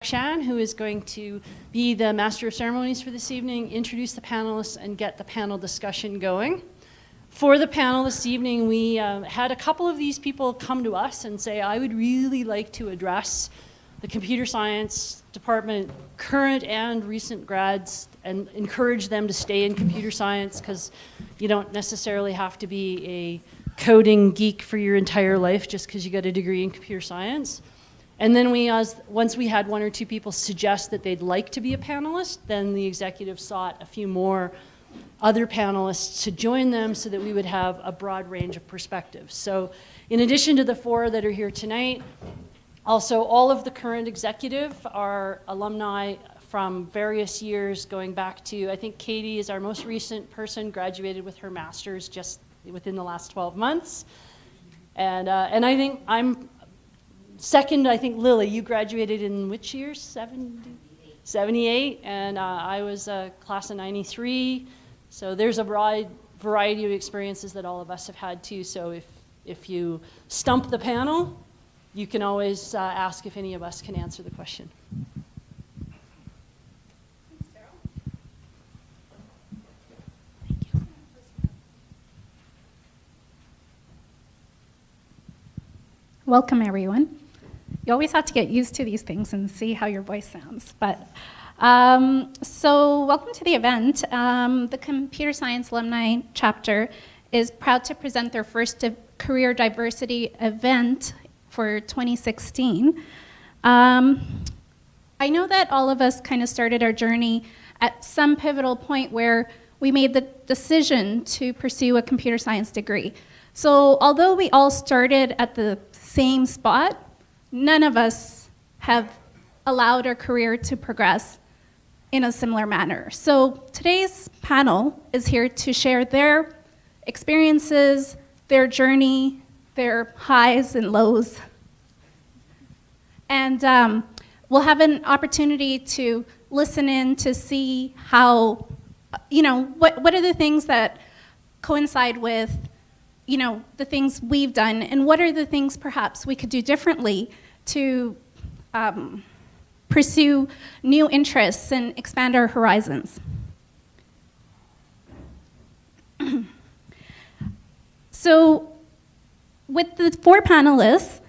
Shan, who is going to be the Master of Ceremonies for this evening, introduce the panelists, and get the panel discussion going. For the panel this evening, we had a couple of these people come to us and say, I would really like to address the computer science department, current and recent grads, and encourage them to stay in computer science, because you don't necessarily have to be a coding geek for your entire life just because you got a degree in computer science. And then once we had one or two people suggest that they'd like to be a panelist, then the executive sought a few more other panelists to join them so that we would have a broad range of perspectives. So in addition to the 4 that are here tonight, also all of the current executive are alumni from various years going back to, I think Katie is our most recent person, graduated with her master's just within the last 12 months. And I think I'm second, I think Lily, you graduated in which year? 78, and I was a class of 93. So there's a broad variety of experiences that all of us have had too. So if you stump the panel, you can always ask if any of us can answer the question. Welcome, everyone. You always have to get used to these things and see how your voice sounds. But so welcome to the event. The Computer Science Alumni Chapter is proud to present their first career diversity event for 2016. I know that all of us kind of started our journey at some pivotal point where we made the decision to pursue a computer science degree. So although we all started at the same spot, none of us have allowed our career to progress in a similar manner. So today's panel is here to share their experiences, their journey, their highs and lows. And we'll have an opportunity to listen in to see how, what are the things that coincide with the things we've done, and what are the things perhaps we could do differently to pursue new interests and expand our horizons. So with the 4 panelists,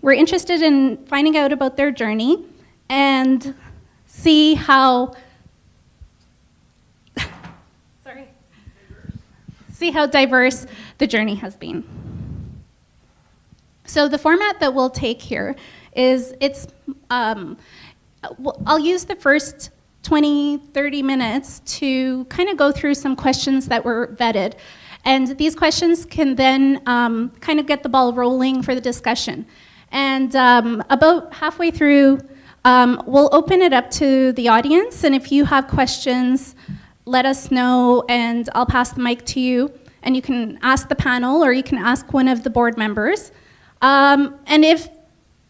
we're interested in finding out about their journey and see how diverse the journey has been. So the format that we'll take here is I'll use the first 20, 30 minutes to kind of go through some questions that were vetted. And these questions can then kind of get the ball rolling for the discussion. And about halfway through, we'll open it up to the audience. And if you have questions, let us know, and I'll pass the mic to you, and you can ask the panel, or you can ask one of the board members. And if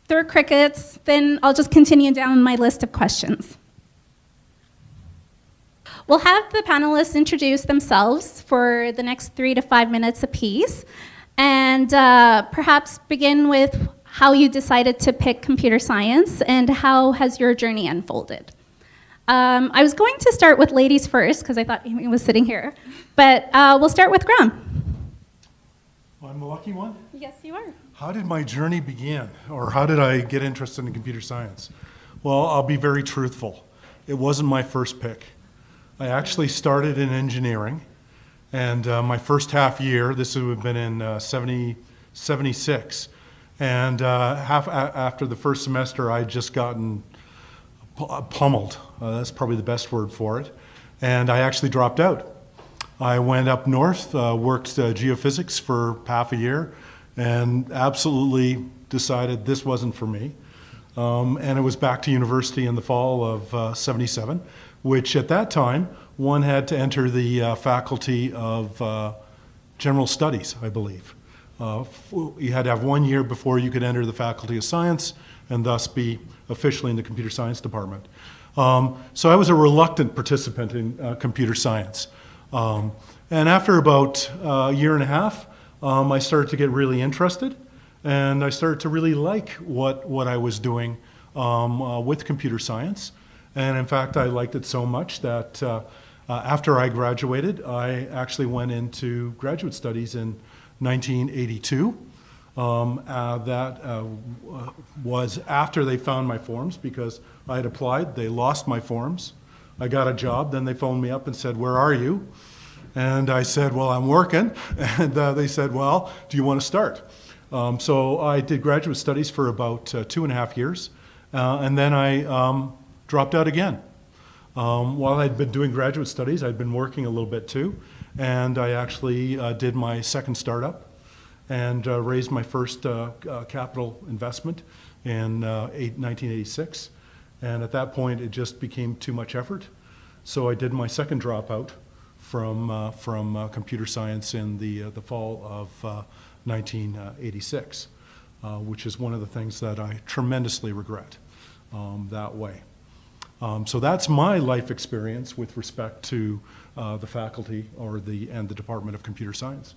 there are crickets, then I'll just continue down my list of questions. We'll have the panelists introduce themselves for the next 3 to 5 minutes apiece, and perhaps begin with how you decided to pick computer science, and how has your journey unfolded. I was going to start with ladies first, because I thought Amy was sitting here, but we'll start with Graham. Well, I'm the lucky one? Yes, you are. How did my journey begin, or how did I get interested in computer science? Well, I'll be very truthful. It wasn't my first pick. I actually started in engineering, and my first half year, this would have been in 76, and after the first semester, I'd just gotten pummeled. That's probably the best word for it. And I actually dropped out. I went up north, worked geophysics for half a year, and absolutely decided this wasn't for me. And it was back to university in the fall of 77, which at that time, one had to enter the faculty of general studies, I believe. You had to have 1 year before you could enter the faculty of science, and thus be officially in the computer science department. So I was a reluctant participant in computer science. And after about a year and a half, I started to get really interested, and I started to really like what I was doing with computer science. And in fact, I liked it so much that after I graduated, I actually went into graduate studies in 1982. That was after they found my forms, because I had applied, they lost my forms. I got a job, then they phoned me up and said, "Where are you?" And I said, "Well, I'm working." And they said, "Well, do you want to start?" So I did graduate studies for about 2.5 years, and then I dropped out again. While I'd been doing graduate studies, I'd been working a little bit too, and I actually did my second startup and raised my first capital investment in 1986. And at that point, it just became too much effort. So I did my second dropout from computer science in the fall of 1986, which is one of the things that I tremendously regret that way. So that's my life experience with respect to the faculty and the Department of Computer Science.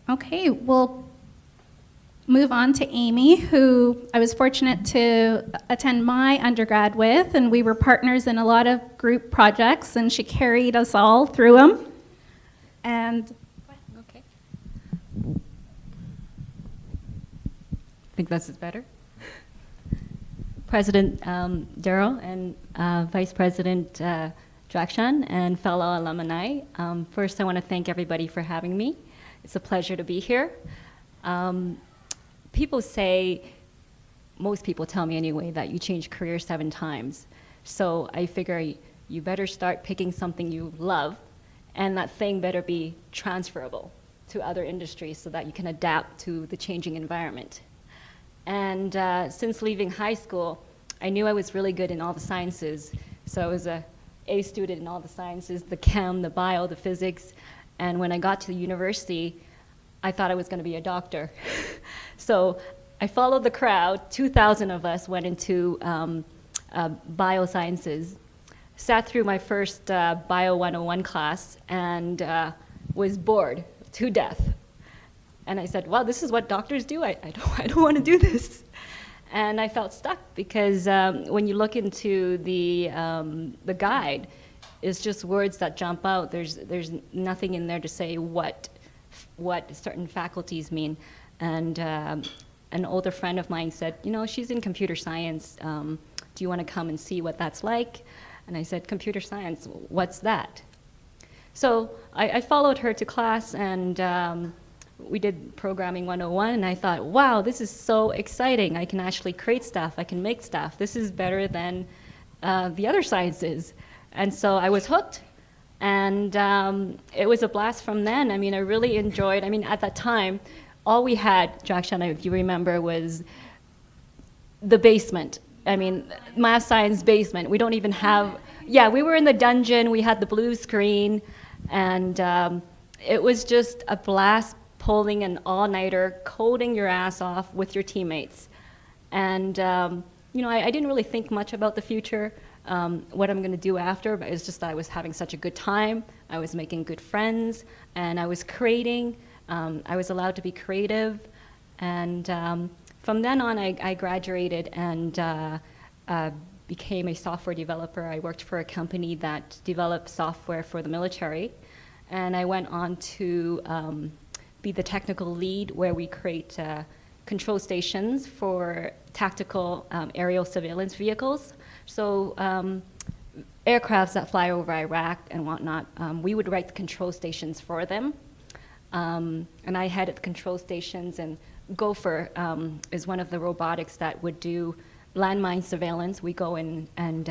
Okay, we'll move on to Amy, who I was fortunate to attend my undergrad with, and we were partners in a lot of group projects, and she carried us all through them. And Okay. I think this is better. President Darryl and Vice President Drakshan and fellow alumni. First, I want to thank everybody for having me. It's a pleasure to be here. People say, most people tell me anyway, that you change careers 7 times. So I figure you better start picking something you love, and that thing better be transferable to other industries so that you can adapt to the changing environment. And since leaving high school, I knew I was really good in all the sciences. So I was a A student in all the sciences, the chem, the bio, the physics. And when I got to the university, I thought I was going to be a doctor. So I followed the crowd. 2,000 of us went into biosciences, sat through my first Bio 101 class, and was bored to death. And I said, "Wow, this is what doctors do? I don't want to do this." And I felt stuck because when you look into the guide, it's just words that jump out. There's nothing in there to say what certain faculties mean. And an older friend of mine said, "She's in computer science. Do you want to come and see what that's like?" And I said, "Computer science, what's that?" So I followed her to class, and we did Programming 101, and I thought, wow, this is so exciting. I can actually create stuff. I can make stuff. This is better than the other sciences. And so I was hooked, and it was a blast from then. I mean, I really enjoyed, at that time, all we had, Drakshan, if you remember, was the basement. Math science basement. We don't even have, we were in the dungeon. We had the blue screen, and it was just a blast pulling an all-nighter, coding your ass off with your teammates. And, I didn't really think much about the future, what I'm going to do after, but it's just that I was having such a good time. I was making good friends, and I was creating. I was allowed to be creative. And from then on, I graduated and became a software developer. I worked for a company that developed software for the military. And I went on to be the technical lead, where we create control stations for tactical aerial surveillance vehicles. So aircrafts that fly over Iraq and whatnot, we would write the control stations for them. And I headed the control stations, and Gopher is one of the robotics that would do landmine surveillance. We go in and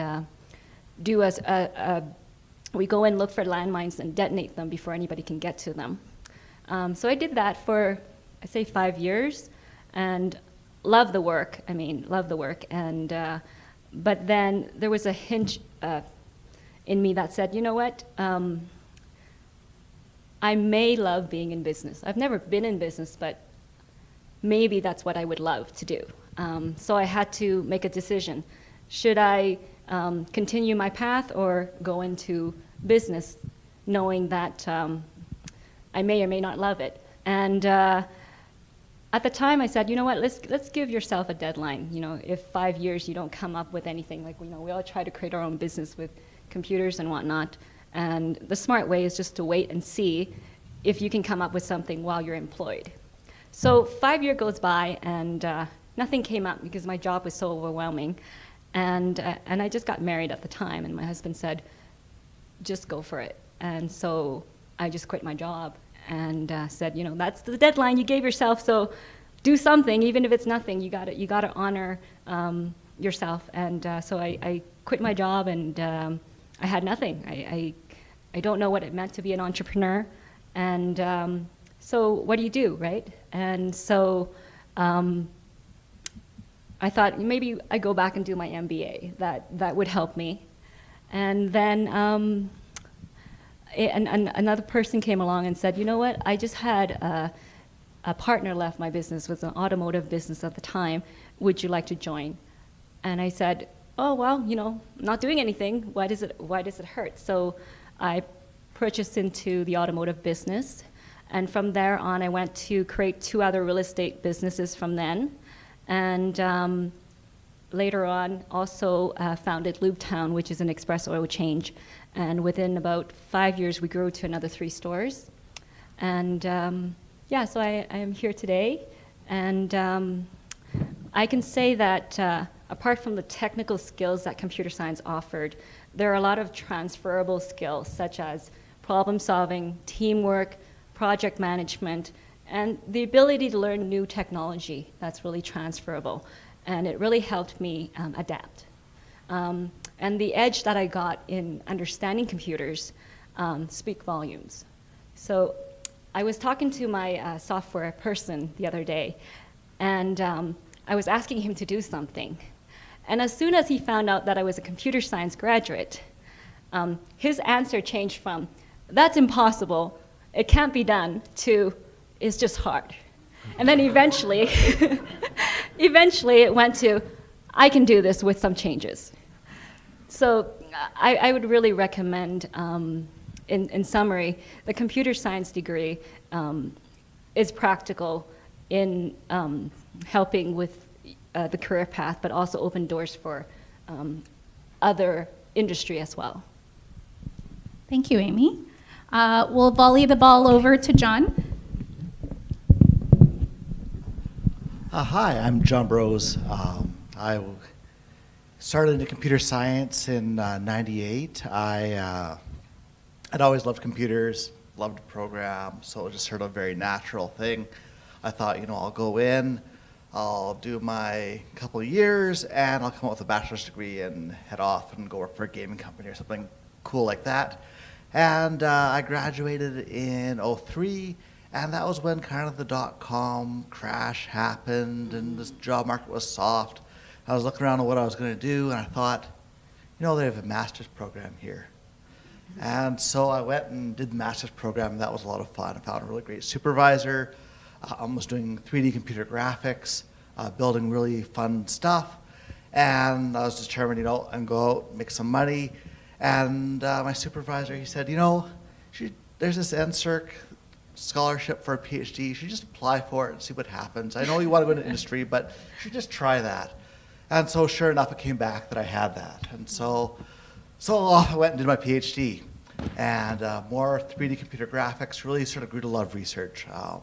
we go in, look for landmines, and detonate them before anybody can get to them. So I did that for, I'd say, 5 years, and love the work. Love the work. And but then there was a hinge in me that said, you know what? I may love being in business. I've never been in business, but maybe that's what I would love to do. So I had to make a decision. Should I continue my path or go into business, knowing that I may or may not love it? And at the time I said, you know what, let's give yourself a deadline. You know, if 5 years you don't come up with anything, like, you know, we all try to create our own business with computers and whatnot, and the smart way is just to wait and see if you can come up with something while you're employed. So 5 years goes by, and nothing came up because my job was so overwhelming, and I just got married at the time, and my husband said, just go for it. And so I just quit my job and said, you know, that's the deadline you gave yourself, so do something, even if it's nothing. You got to honor yourself. And so I quit my job, and I had nothing. I don't know what it meant to be an entrepreneur, and so what do you do, right? And so I thought maybe I go back and do my MBA. That would help me. And then another person came along and said, you know what, I just had a partner left my business, was an automotive business at the time, would you like to join? And I said, oh, well, you know, I'm not doing anything, why does it hurt? So I purchased into the automotive business, and from there on I went to create 2 other real estate businesses from then, and later on also founded Lubetown, which is an express oil change. And within about 5 years, we grew to another 3 stores. And yeah, so I am here today. And I can say that apart from the technical skills that computer science offered, there are a lot of transferable skills, such as problem solving, teamwork, project management, and the ability to learn new technology. That's really transferable. And it really helped me adapt. And the edge that I got in understanding computers speak volumes. So I was talking to my software person the other day, and I was asking him to do something. And as soon as he found out that I was a computer science graduate, his answer changed from, that's impossible, it can't be done, to, it's just hard. And then eventually, it went to, I can do this with some changes. So I would really recommend, in summary, the computer science degree is practical in helping with the career path, but also open doors for other industry as well. Thank you, Amy. We'll volley the ball over to John. Hi, I'm John Brosz. I started into computer science in '98. I'd always loved computers, loved to program, so it was just sort of a very natural thing. I thought, you know, I'll go in, I'll do my couple of years, and I'll come out with a bachelor's degree and head off and go work for a gaming company or something cool like that. And I graduated in '03. And that was when kind of the dot-com crash happened and this job market was soft. I was looking around at what I was going to do, and I thought, you know, they have a master's program here. And so I went and did the master's program, and that was a lot of fun. I found a really great supervisor. I was doing 3D computer graphics, building really fun stuff. And I was determined, you know, and go out, make some money. And my supervisor, he said, you know, there's this NSERC scholarship for a PhD, you should just apply for it and see what happens. I know you want to go into industry, but you should just try that. And so sure enough, it came back that I had that. And so off I went and did my PhD. And more 3D computer graphics, really sort of grew to love research. You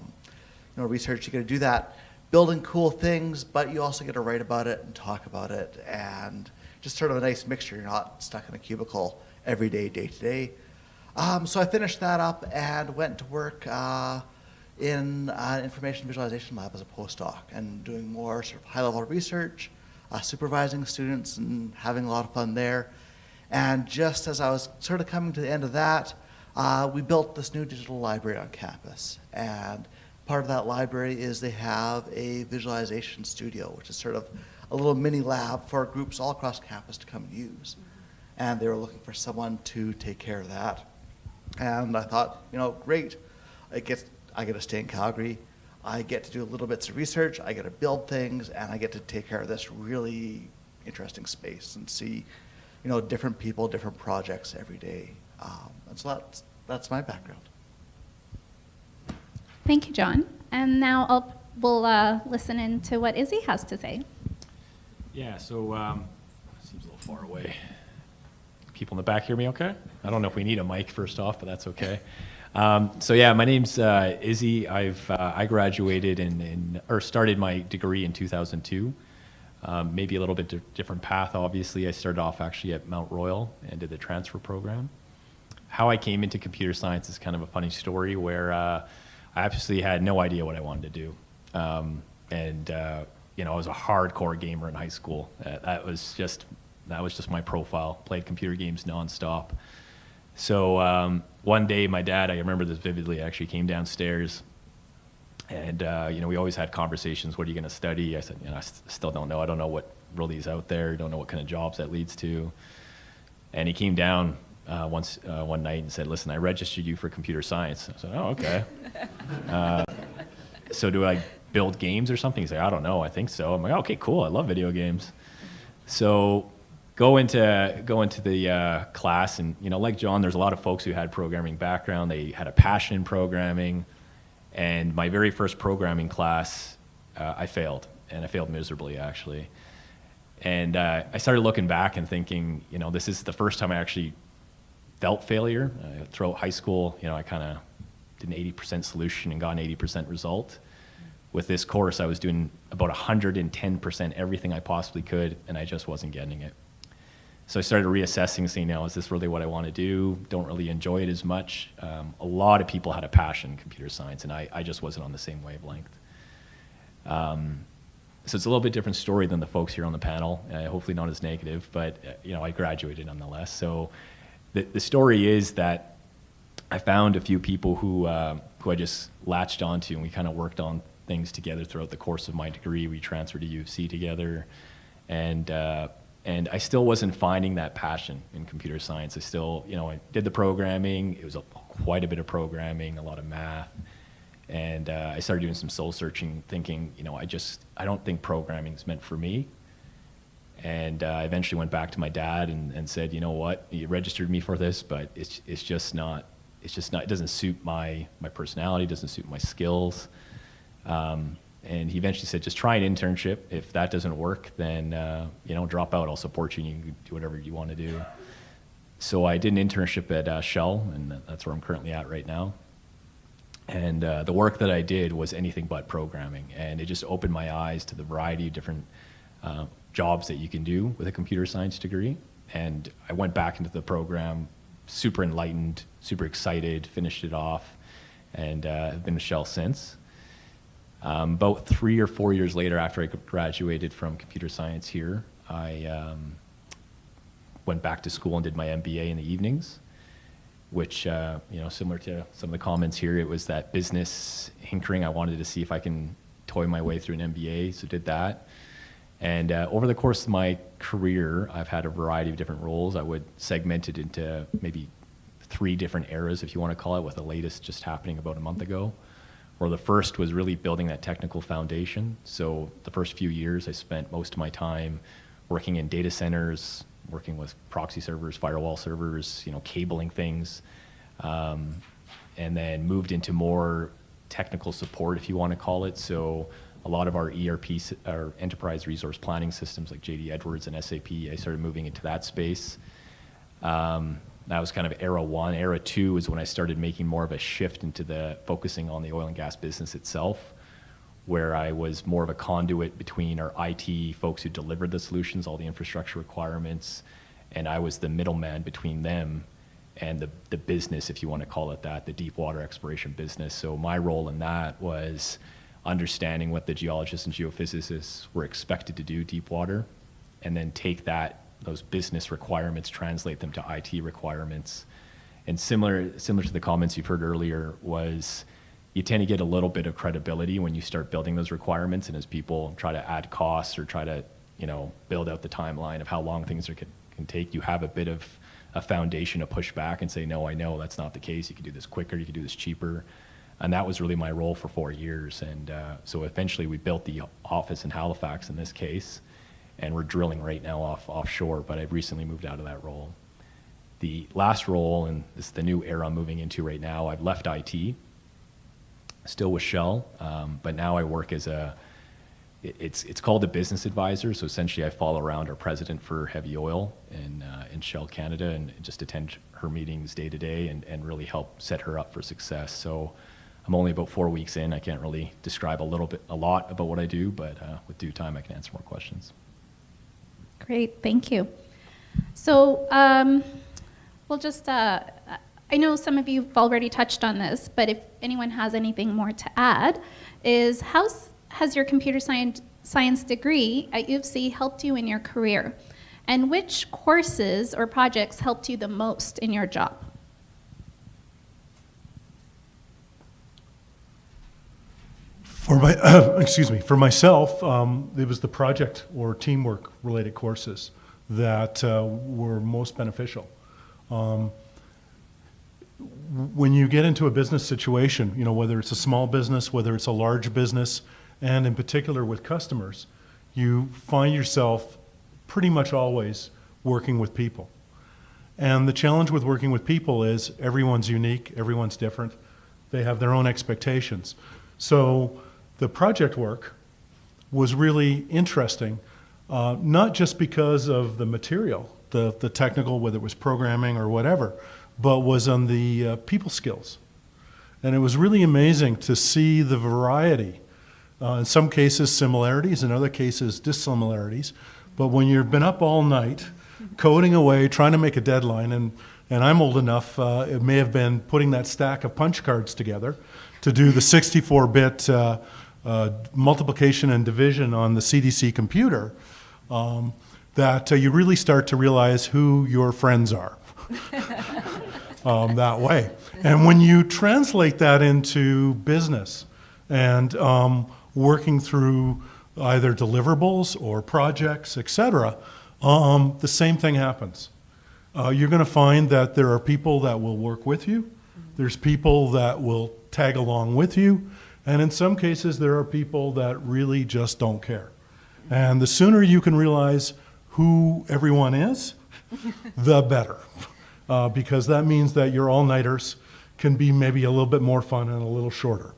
know, research, you get to do that, building cool things, but you also get to write about it and talk about it, and just sort of a nice mixture. You're not stuck in a cubicle every day, day to day. So I finished that up and went to work in an information visualization lab as a postdoc and doing more sort of high-level research, supervising students and having a lot of fun there. And just as I was sort of coming to the end of that, we built this new digital library on campus. And part of that library is they have a visualization studio, which is sort of a little mini lab for groups all across campus to come and use. And they were looking for someone to take care of that. And I thought, you know, great, I get to stay in Calgary, I get to do little bits of research, I get to build things, and I get to take care of this really interesting space and see, you know, different people, different projects every day. And so that's my background. Thank you, John. And now I'll we'll listen in to what Izzy has to say. Yeah, so seems a little far away. People in the back hear me okay? I don't know if we need a mic first off, but that's okay. So yeah, my name's Izzy. I graduated or started my degree in 2002. Maybe a little bit different path, obviously. I started off actually at Mount Royal and did the transfer program. How I came into computer science is kind of a funny story where I absolutely had no idea what I wanted to do. I was a hardcore gamer in high school. That was just my profile. Played computer games nonstop. So one day, my dad, I remember this vividly, actually came downstairs, and we always had conversations. What are you going to study? I said, I still don't know. I don't know what really is out there. I don't know what kind of jobs that leads to. And he came down one night and said, "Listen, I registered you for computer science." I said, "Oh, okay." So do I build games or something? He's like, "I don't know. I think so." I'm like, "Okay, cool. I love video games." So go into the class, and like John, there's a lot of folks who had programming background. They had a passion in programming, and my very first programming class, I failed, and I failed miserably actually. And I started looking back and thinking, this is the first time I actually felt failure. Throughout high school, I kind of did an 80% solution and got an 80% result. With this course, I was doing about 110% everything I possibly could, and I just wasn't getting it. So I started reassessing, saying, is this really what I want to do? Don't really enjoy it as much. A lot of people had a passion in computer science, and I just wasn't on the same wavelength. So it's a little bit different story than the folks here on the panel. Hopefully not as negative, but I graduated nonetheless. So the story is that I found a few people who I just latched onto, and we kind of worked on things together throughout the course of my degree. We transferred to U of C together, and I still wasn't finding that passion in computer science. I still, I did the programming. It was quite a bit of programming, a lot of math. And I started doing some soul searching, thinking, I don't think programming is meant for me. And I eventually went back to my dad and said, you know what, you registered me for this, but it's just not, it doesn't suit my personality, doesn't suit my skills. And he eventually said, just try an internship. If that doesn't work, then, drop out. I'll support you, and you can do whatever you want to do. So I did an internship at Shell, and that's where I'm currently at right now. And the work that I did was anything but programming. And it just opened my eyes to the variety of different jobs that you can do with a computer science degree. And I went back into the program, super enlightened, super excited, finished it off, and have been at Shell since. About 3 or 4 years later, after I graduated from computer science here, I went back to school and did my MBA in the evenings, which, similar to some of the comments here, it was that business hinkering. I wanted to see if I can toy my way through an MBA, so did that. And over the course of my career, I've had a variety of different roles. I would segment it into maybe 3 different eras, if you want to call it, with the latest just happening about a month ago. Where the first was really building that technical foundation. So the first few years, I spent most of my time working in data centers, working with proxy servers, firewall servers, cabling things, and then moved into more technical support, if you want to call it. So a lot of our ERP, our enterprise resource planning systems like JD Edwards and SAP, I started moving into that space. That was kind of era 1. Era 2 is when I started making more of a shift into focusing on the oil and gas business itself, where I was more of a conduit between our IT folks who delivered the solutions, all the infrastructure requirements, and I was the middleman between them and the business, if you want to call it that, the deep water exploration business. So my role in that was understanding what the geologists and geophysicists were expected to do deep water, and then take those business requirements, translate them to IT requirements. And similar to the comments you've heard earlier, was you tend to get a little bit of credibility when you start building those requirements, and as people try to add costs or try to build out the timeline of how long things can take, you have a bit of a foundation to push back and say, no, I know that's not the case. You can do this quicker, you can do this cheaper. And that was really my role for 4 years. And so eventually we built the office in Halifax in this case, and we're drilling right now offshore, but I've recently moved out of that role. The last role, and this is the new era I'm moving into right now, I've left IT, still with Shell, but now I work as it's called a business advisor. So essentially I follow around our president for heavy oil in Shell Canada and just attend her meetings day to day and really help set her up for success. So I'm only about 4 weeks in. I can't really describe a lot about what I do, but with due time I can answer more questions. Great, thank you. So we'll just, I know some of you have already touched on this, but if anyone has anything more to add, is how has your computer science degree at U of C helped you in your career? And which courses or projects helped you the most in your job? For myself, it was the project or teamwork related courses that were most beneficial. When you get into a business situation, whether it's a small business, whether it's a large business, and in particular with customers, you find yourself pretty much always working with people. And the challenge with working with people is everyone's unique, everyone's different, they have their own expectations. So the project work was really interesting, not just because of the material, the technical, whether it was programming or whatever, but was on the people skills. And it was really amazing to see the variety, in some cases similarities, in other cases dissimilarities. But when you've been up all night, coding away, trying to make a deadline, and I'm old enough, it may have been putting that stack of punch cards together to do the 64-bit multiplication and division on the CDC computer, that you really start to realize who your friends are that way. And when you translate that into business and working through either deliverables or projects, etc., the same thing happens. You're going to find that there are people that will work with you. There's people that will tag along with you. And in some cases, there are people that really just don't care. And the sooner you can realize who everyone is, the better. Because that means that your all-nighters can be maybe a little bit more fun and a little shorter.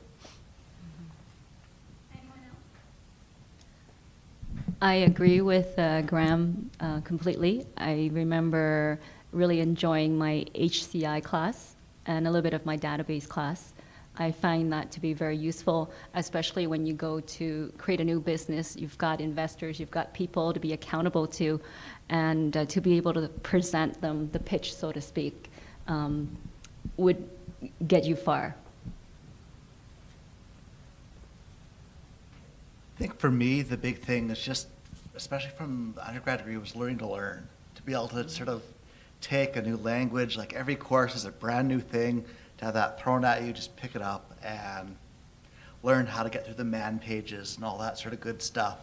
I agree with Graham completely. I remember really enjoying my HCI class and a little bit of my database class. I find that to be very useful, especially when you go to create a new business. You've got investors, you've got people to be accountable to, and to be able to present them the pitch, so to speak, would get you far. I think for me, the big thing is just, especially from the undergrad degree, was learning to learn. To be able to sort of take a new language, like every course is a brand new thing, to have that thrown at you, just pick it up and learn how to get through the man pages and all that sort of good stuff.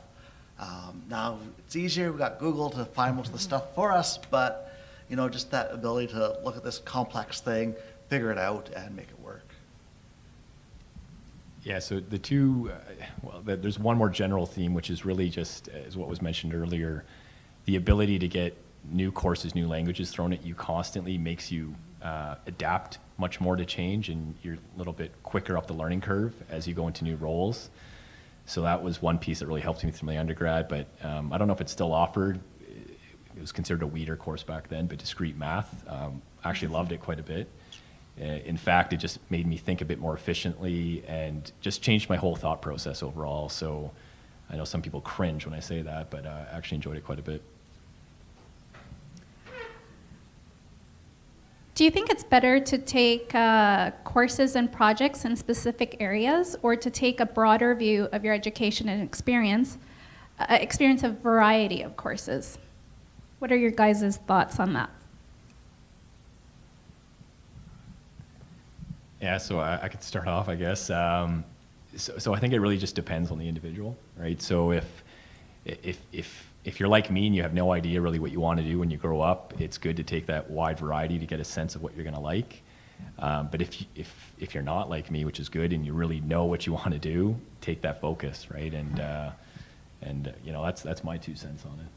Now it's easier, we've got Google to find most of the stuff for us, but just that ability to look at this complex thing, figure it out, and make it work. Yeah, so the two, there's one more general theme, which is really just, as what was mentioned earlier, the ability to get new courses, new languages thrown at you constantly makes you adapt much more to change, and you're a little bit quicker up the learning curve as you go into new roles. So that was one piece that really helped me through my undergrad, but I don't know if it's still offered. It was considered a weeder course back then, but discrete math. I actually loved it quite a bit. In fact, it just made me think a bit more efficiently and just changed my whole thought process overall. So I know some people cringe when I say that, but I actually enjoyed it quite a bit. Do you think it's better to take courses and projects in specific areas, or to take a broader view of your education and experience a variety of courses? What are your guys' thoughts on that? Yeah, so I could start off, I guess. So I think it really just depends on the individual, right? So if you're like me and you have no idea really what you want to do when you grow up, it's good to take that wide variety to get a sense of what you're going to like. But if you're not like me, which is good, and you really know what you want to do, take that focus, right? And that's my 2 cents on it.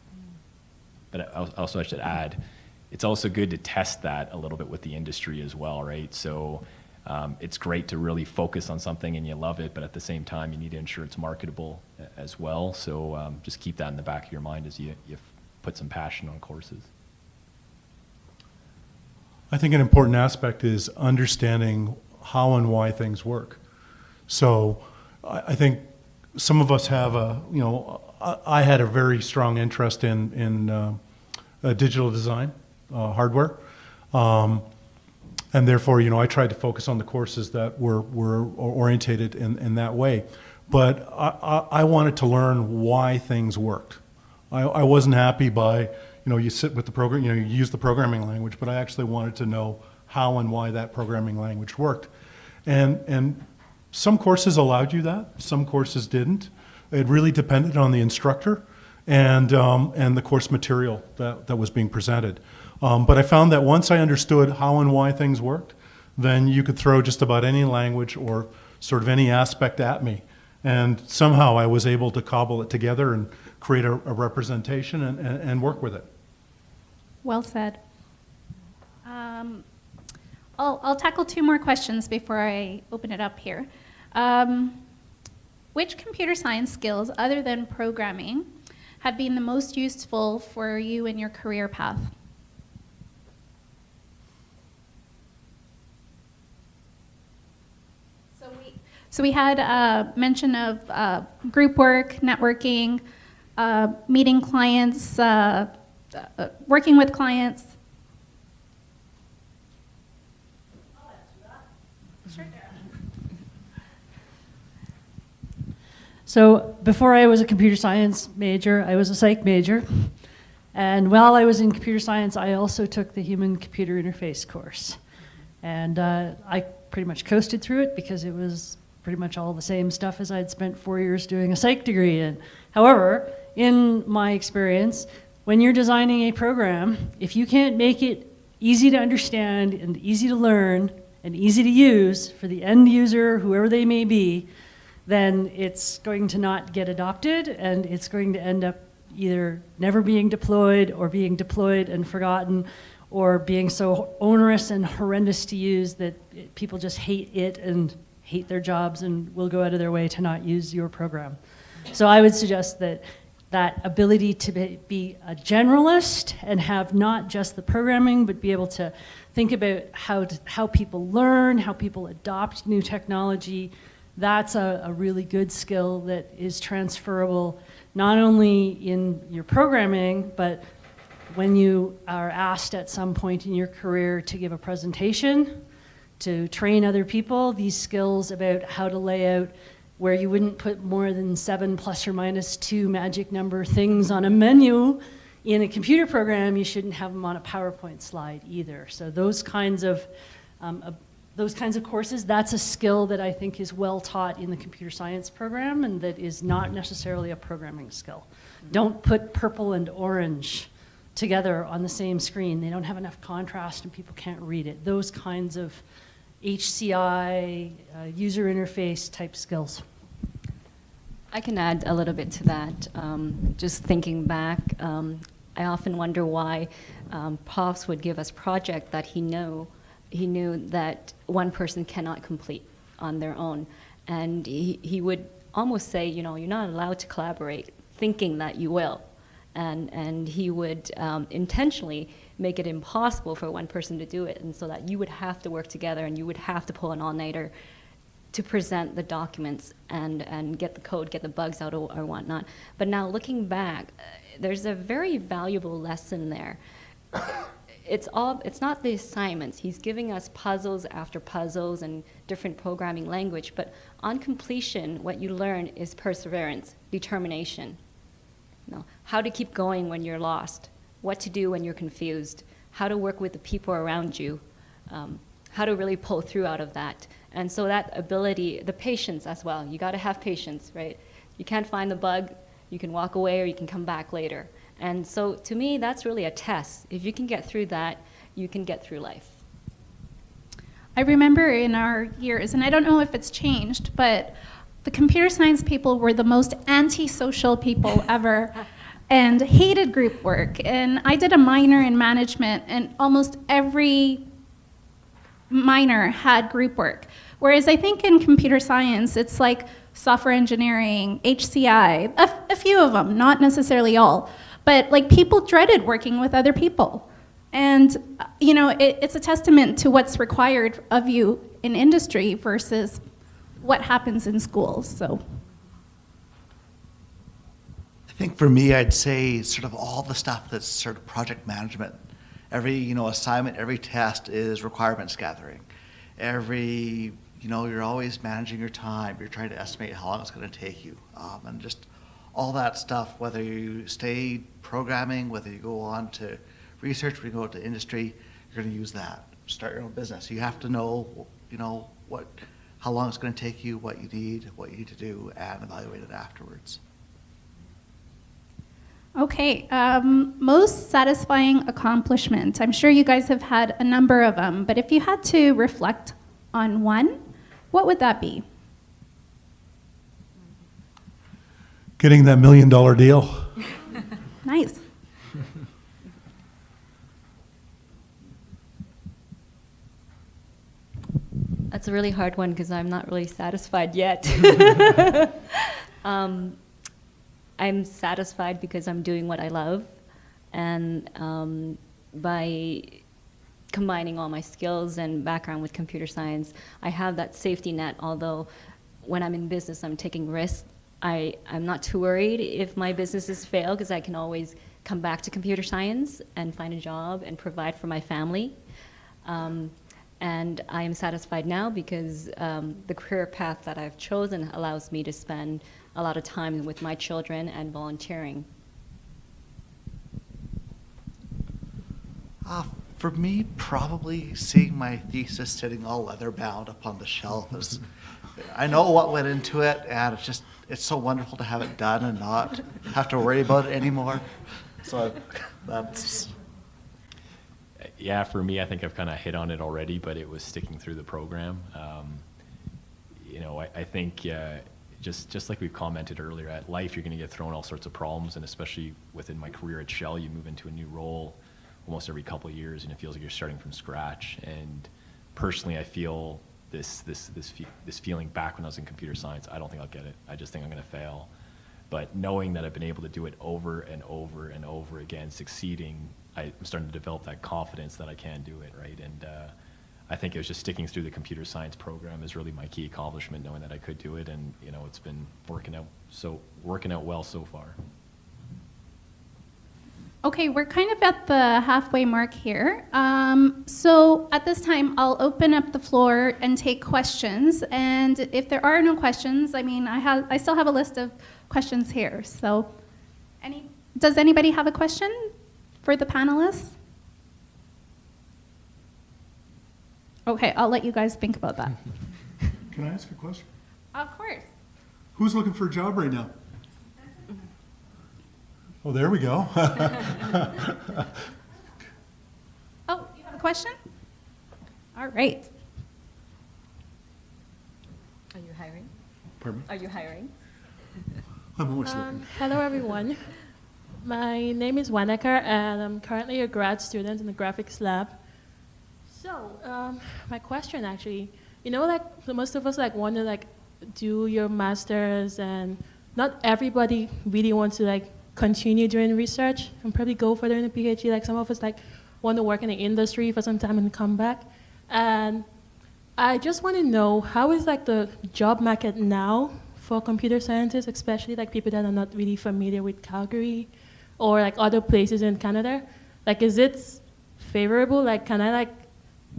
But also I should add, it's also good to test that a little bit with the industry as well, right? So It's great to really focus on something and you love it, but at the same time, you need to ensure it's marketable as well. So just keep that in the back of your mind as you put some passion on courses. I think an important aspect is understanding how and why things work. So I think some of us have I had a very strong interest in digital design, hardware. And therefore, I tried to focus on the courses that were orientated in that way. But I wanted to learn why things worked. I wasn't happy by, you sit with the program, you use the programming language, but I actually wanted to know how and why that programming language worked. And some courses allowed you that, some courses didn't. It really depended on the instructor and the course material that was being presented. But I found that once I understood how and why things worked, then you could throw just about any language or sort of any aspect at me. And somehow I was able to cobble it together and create a representation and work with it. Well said. I'll tackle two more questions before I open it up here. Which computer science skills, other than programming, have been the most useful for you in your career path? So we had a mention of group work, networking, meeting clients, working with clients. So before I was a computer science major, I was a psych major. And while I was in computer science, I also took the human-computer interface course. And I pretty much coasted through it because it was pretty much all the same stuff as I'd spent 4 years doing a psych degree in. However, in my experience, when you're designing a program, if you can't make it easy to understand and easy to learn and easy to use for the end user, whoever they may be, then it's going to not get adopted and it's going to end up either never being deployed or being deployed and forgotten or being so onerous and horrendous to use that people just hate it and hate their jobs and will go out of their way to not use your program. So I would suggest that ability to be a generalist and have not just the programming, but be able to think about how people learn, how people adopt new technology, that's a really good skill that is transferable not only in your programming, but when you are asked at some point in your career to give a presentation, to train other people, these skills about how to lay out where you wouldn't put more than 7 + or - 2 magic number things on a menu in a computer program, you shouldn't have them on a PowerPoint slide either. So those kinds of courses, that's a skill that I think is well taught in the computer science program and that is not necessarily a programming skill. Don't put purple and orange together on the same screen. They don't have enough contrast and people can't read it. Those kinds of HCI, user interface type skills. I can add a little bit to that. Just thinking back, I often wonder why profs would give us projects that he knew that one person cannot complete on their own. And he would almost say, you're not allowed to collaborate, thinking that you will. And he would intentionally make it impossible for one person to do it, and so that you would have to work together and you would have to pull an all-nighter to present the documents and get the code, get the bugs out or whatnot. But now looking back, there's a very valuable lesson there. It's not the assignments. He's giving us puzzles after puzzles and different programming language, but on completion, what you learn is perseverance, determination. How to keep going when you're lost, what to do when you're confused, how to work with the people around you, how to really pull through out of that. And so that ability, the patience as well, you gotta have patience, right? You can't find the bug, you can walk away or you can come back later. And so to me, that's really a test. If you can get through that, you can get through life. I remember in our years, and I don't know if it's changed, but the computer science people were the most antisocial people ever and hated group work. And I did a minor in management, and almost every minor had group work. Whereas I think in computer science, it's like software engineering, HCI, a few of them, not necessarily all. But like people dreaded working with other people. And you know, it's a testament to what's required of you in industry versus what happens in schools, so. I think for me, I'd say sort of all the stuff that's sort of project management. Every, you know, assignment, every test is requirements gathering. Every, you know, you're always managing your time. You're trying to estimate how long it's going to take you. And just all that stuff, whether you stay programming, whether you go on to research, whether you go to industry, you're going to use that. Start your own business. You have to know, you know, how long it's going to take you, what you need to do, and evaluate it afterwards. Okay, most satisfying accomplishment. I'm sure you guys have had a number of them, but if you had to reflect on one, what would that be? Getting that $1 million deal. Nice. That's a really hard one because I'm not really satisfied yet. I'm satisfied because I'm doing what I love, and by combining all my skills and background with computer science, I have that safety net, although when I'm in business, I'm taking risks. I'm not too worried if my businesses fail because I can always come back to computer science and find a job and provide for my family. And I am satisfied now because the career path that I've chosen allows me to spend a lot of time with my children and volunteering. For me, probably seeing my thesis sitting all leather bound up on the shelf is, I know what went into it, and it's so wonderful to have it done and not have to worry about it anymore. So that's. Yeah, for me, I think I've kind of hit on it already, but it was sticking through the program. You know, I think just like we've commented earlier, at life you're going to get thrown all sorts of problems, and especially within my career at Shell, you move into a new role almost every couple of years, and it feels like you're starting from scratch. And personally, I feel this feeling back when I was in computer science. I don't think I'll get it. I just think I'm going to fail. But knowing that I've been able to do it over and over and over again, succeeding, I'm starting to develop that confidence that I can do it, right? And I think it was just sticking through the computer science program is really my key accomplishment, knowing that I could do it, and you know, it's been working out well so far. Okay, we're kind of at the halfway mark here. So at this time, I'll open up the floor and take questions. And if there are no questions, I mean, I still have a list of questions here. So, does anybody have a question for the panelists? Okay, I'll let you guys think about that. Can I ask a question? Of course. Who's looking for a job right now? Oh, there we go. Oh, you have a question? All right. Are you hiring? Pardon me? Are you hiring? I'm always looking. Hello, everyone. My name is Waneka, and I'm currently a grad student in the graphics lab. So, my question actually, you know, like most of us want to do your masters, and not everybody really wants to continue doing research and probably go further in a PhD. Like some of us want to work in the industry for some time and come back. And I just want to know, how is the job market now for computer scientists, especially people that are not really familiar with Calgary or other places in Canada? Is it favorable? Can I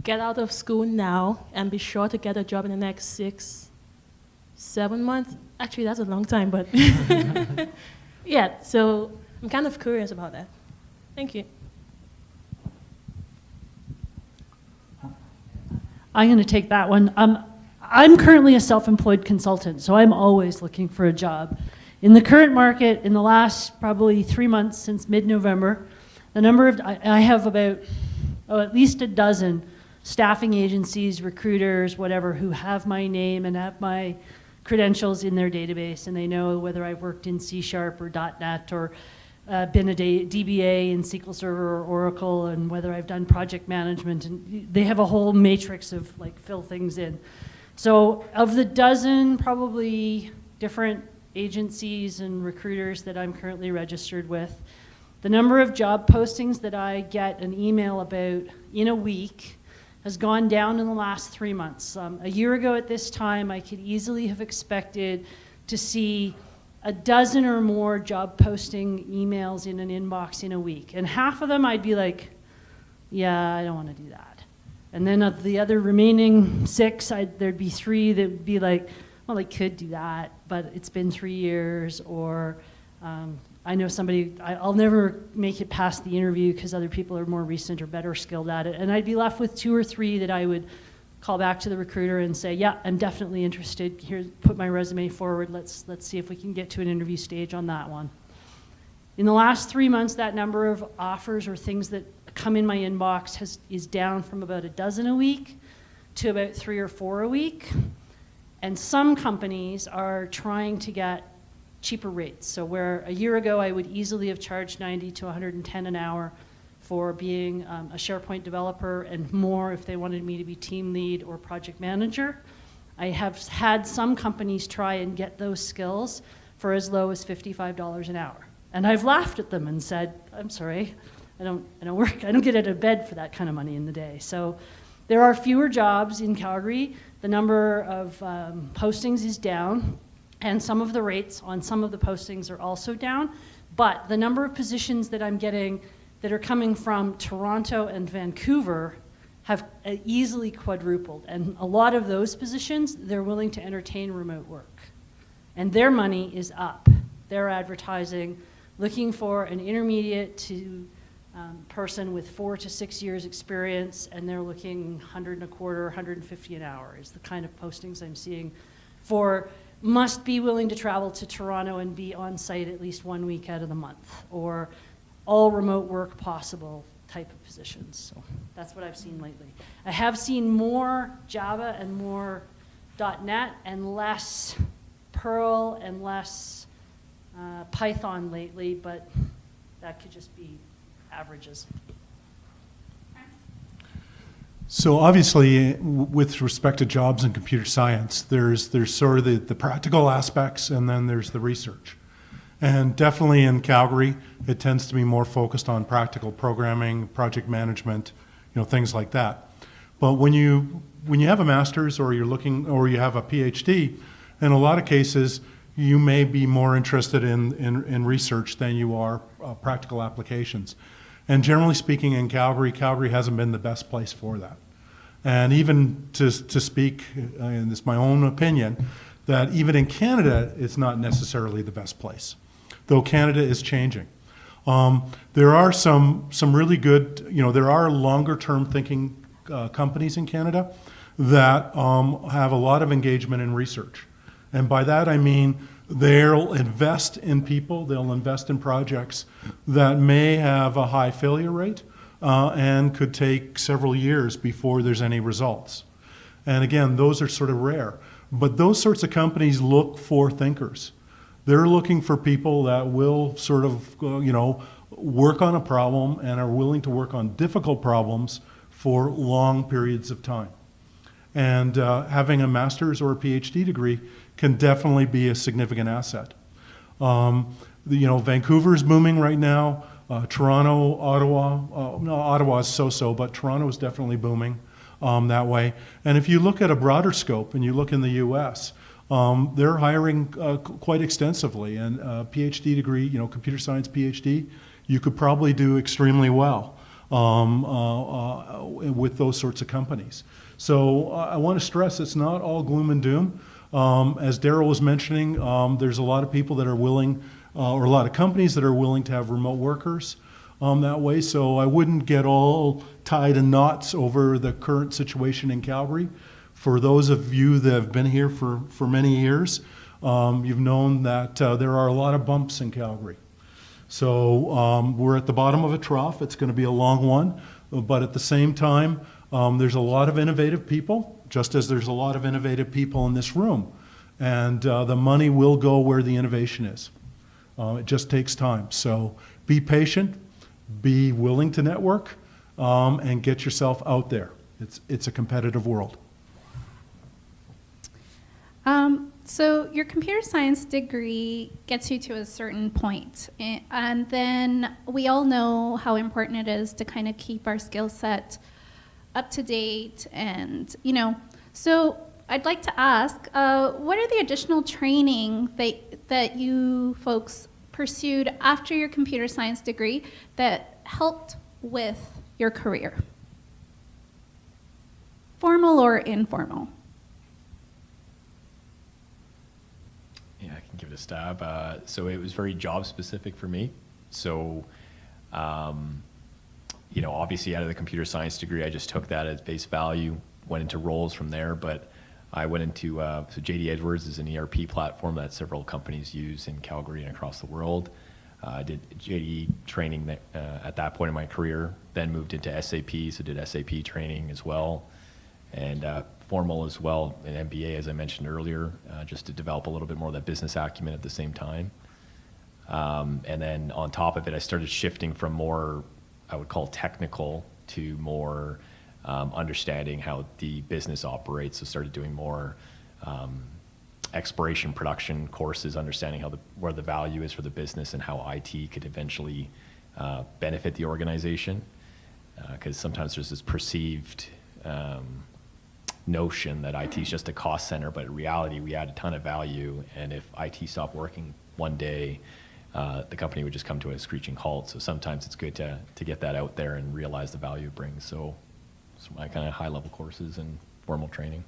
get out of school now and be sure to get a job in the next 6-7 months? Actually, that's a long time, but yeah, so I'm kind of curious about that. Thank you. I'm going to take that one. I'm currently a self-employed consultant, so I'm always looking for a job. In the current market, in the last probably 3 months since mid-November, I have about at least a dozen staffing agencies, recruiters, whatever, who have my name and have my credentials in their database, and they know whether I've worked in C# or .NET or been a DBA in SQL Server or Oracle, and whether I've done project management, and they have a whole matrix of like fill things in. So of the dozen probably different agencies and recruiters that I'm currently registered with, the number of job postings that I get an email about in a week has gone down in the last 3 months. A year ago at this time, I could easily have expected to see a dozen or more job posting emails in an inbox in a week. And half of them I'd be like, yeah, I don't want to do that. And then of the other remaining 6, there'd be 3 that would be like, well, I could do that, but it's been 3 years, or I know somebody, I'll never make it past the interview because other people are more recent or better skilled at it. And I'd be left with 2 or 3 that I would call back to the recruiter and say, yeah, I'm definitely interested. Here, put my resume forward. Let's see if we can get to an interview stage on that one. In the last 3 months, that number of offers or things that come in my inbox is down from about a dozen a week to about 3 or 4 a week. And some companies are trying to get cheaper rates. So where a year ago I would easily have charged 90 to 110 an hour for being a SharePoint developer, and more if they wanted me to be team lead or project manager, I have had some companies try and get those skills for as low as $55 an hour. And I've laughed at them and said, I'm sorry, I don't get out of bed for that kind of money in the day. So there are fewer jobs in Calgary. The number of postings is down, and some of the rates on some of the postings are also down. But the number of positions that I'm getting that are coming from Toronto and Vancouver have easily quadrupled. And a lot of those positions, they're willing to entertain remote work. And their money is up. They're advertising, looking for an intermediate to person with 4 to 6 years experience, and they're looking 100 and a quarter, 150 an hour is the kind of postings I'm seeing for must be willing to travel to Toronto and be on site at least 1 week out of the month, or all remote work possible type of positions. So that's what I've seen lately. I have seen more Java and more .NET and less Perl and less Python lately, but that could just be averages. So obviously, with respect to jobs in computer science, there's sort of the practical aspects, and then there's the research. And definitely in Calgary, it tends to be more focused on practical programming, project management, things like that. But when you have a master's, or you have a PhD, in a lot of cases, you may be more interested in research than you are practical applications. And generally speaking, in Calgary hasn't been the best place for that. And even to speak, and this is my own opinion, that even in Canada, it's not necessarily the best place, though Canada is changing. There are some really good, there are longer term thinking companies in Canada that have a lot of engagement in research. And by that I mean they'll invest in people, they'll invest in projects that may have a high failure rate and could take several years before there's any results. And again, those are sort of rare. But those sorts of companies look for thinkers. They're looking for people that will sort of, work on a problem and are willing to work on difficult problems for long periods of time. And having a master's or a PhD degree can definitely be a significant asset. Vancouver's booming right now. Toronto, Ottawa, no, Ottawa is so-so, but Toronto is definitely booming that way. And if you look at a broader scope and you look in the US, they're hiring quite extensively. And a PhD degree, computer science PhD, you could probably do extremely well with those sorts of companies. So I want to stress it's not all gloom and doom. As Daryl was mentioning, there's a lot of people that are willing, or a lot of companies that are willing to have remote workers that way. So I wouldn't get all tied in knots over the current situation in Calgary. For those of you that have been here for many years, you've known that there are a lot of bumps in Calgary. So we're at the bottom of a trough. It's going to be a long one. But at the same time, there's a lot of innovative people, just as there's a lot of innovative people in this room. And the money will go where the innovation is. It just takes time. So be patient, be willing to network, and get yourself out there. It's a competitive world. So your computer science degree gets you to a certain point, and then we all know how important it is to kind of keep our skill set up to date, and so I'd like to ask, what are the additional training that you folks pursued after your computer science degree that helped with your career? Formal or informal? Yeah, I can give it a stab. So it was very job specific for me. So, obviously out of the computer science degree, I just took that as base value, went into roles from there, but I went into, so JD Edwards is an ERP platform that several companies use in Calgary and across the world. I did JD training at that point in my career, then moved into SAP, so did SAP training as well, and formal as well, an MBA, as I mentioned earlier, just to develop a little bit more of that business acumen at the same time. And then on top of it, I started shifting from more, I would call technical, to more understanding how the business operates. So started doing more exploration production courses, understanding where the value is for the business and how IT could eventually benefit the organization. Because sometimes there's this perceived notion that IT is just a cost center, but in reality, we add a ton of value. And if IT stopped working one day, the company would just come to a screeching halt. So sometimes it's good to get that out there and realize the value it brings. So my kind of high-level courses and formal training.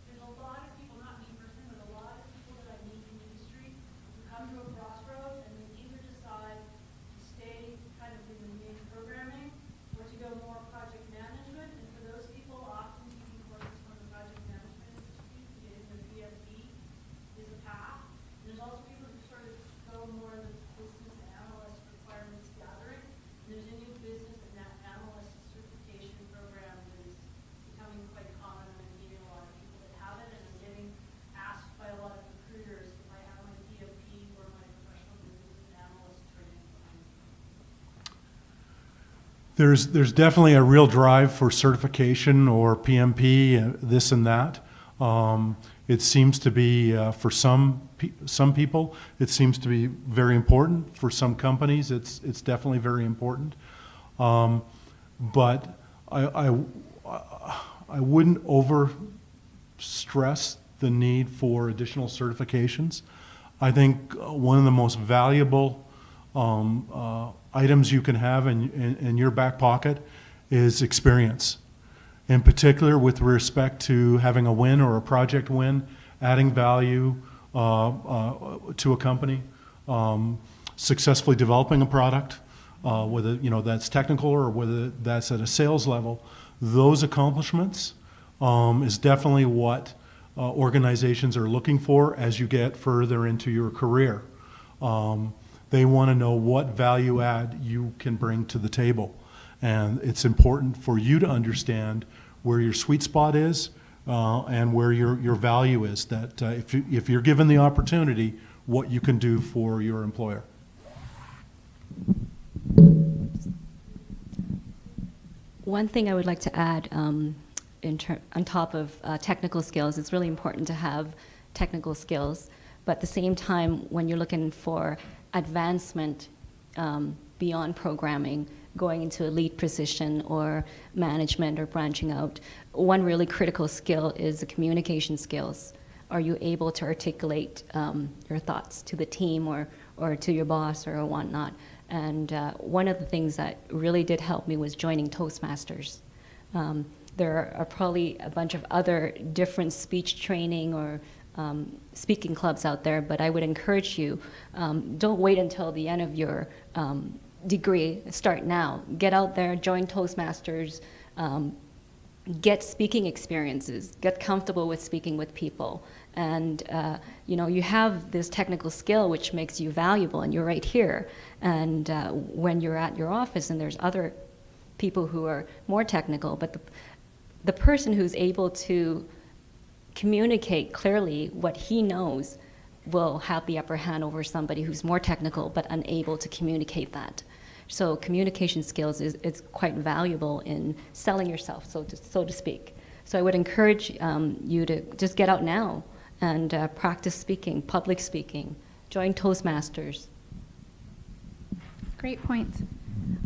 There's a lot of people, not me personally, but a lot of people that I meet in the industry who come to a crossroads and they either decide to stay kind of in the main programming or to go more project management. And for those people, often taking courses from the project management institute to get into the PFD is a path. And there's also people who sort of go more in the business analyst requirements gathering. There's a new business and analyst certification program that is becoming quite common. I'm meeting a lot of people that have it, and I'm getting asked by a lot of recruiters if I have my PMP or my professional business analyst training. There's definitely a real drive for certification or PMP, this and that. It seems to be, for some people, it seems to be very important. For some companies, it's definitely very important. But I wouldn't over stress the need for additional certifications. I think one of the most valuable items you can have in your back pocket is experience. In particular, with respect to having a win or a project win, adding value to a company, successfully developing a product, whether that's technical or whether that's at a sales level, those accomplishments is definitely what organizations are looking for as you get further into your career. They want to know what value add you can bring to the table. And it's important for you to understand where your sweet spot is and where your value is, that if you're given the opportunity, what you can do for your employer. One thing I would like to add on top of technical skills, it's really important to have technical skills, but at the same time, when you're looking for advancement beyond programming, going into a lead position or management or branching out, one really critical skill is the communication skills. Are you able to articulate your thoughts to the team or to your boss or whatnot? And one of the things that really did help me was joining Toastmasters. There are probably a bunch of other different speech training or speaking clubs out there, but I would encourage you, don't wait until the end of your degree, start now. Get out there, join Toastmasters, get speaking experiences, get comfortable with speaking with people. And you have this technical skill which makes you valuable, and you're right here. And when you're at your office and there's other people who are more technical, but the person who's able to communicate clearly what he knows will have the upper hand over somebody who's more technical but unable to communicate that. So communication skills is quite valuable in selling yourself, so to speak. So I would encourage you to just get out now and practice speaking, public speaking, join Toastmasters. Great point.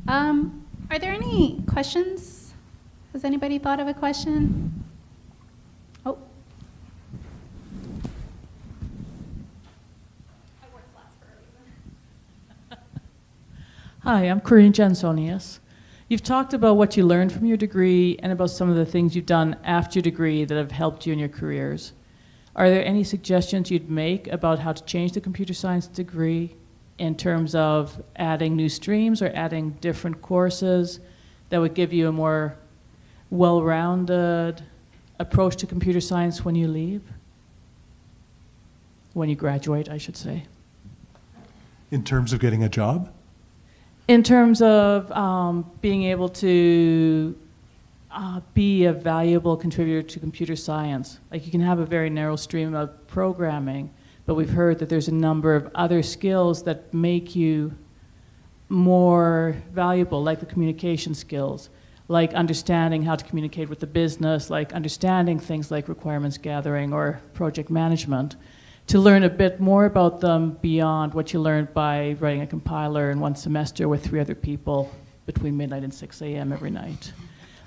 Are there any questions? Has anybody thought of a question? Oh. Hi, I'm Corinne Jansonius. You've talked about what you learned from your degree and about some of the things you've done after your degree that have helped you in your careers. Are there any suggestions you'd make about how to change the computer science degree in terms of adding new streams or adding different courses that would give you a more well-rounded approach to computer science when you leave? When you graduate, I should say. In terms of getting a job? In terms of being able to be a valuable contributor to computer science. Like you can have a very narrow stream of programming, but we've heard that there's a number of other skills that make you more valuable, like the communication skills, like understanding how to communicate with the business, like understanding things like requirements gathering or project management, to learn a bit more about them beyond what you learned by writing a compiler in one semester with 3 other people between midnight and 6 a.m. every night.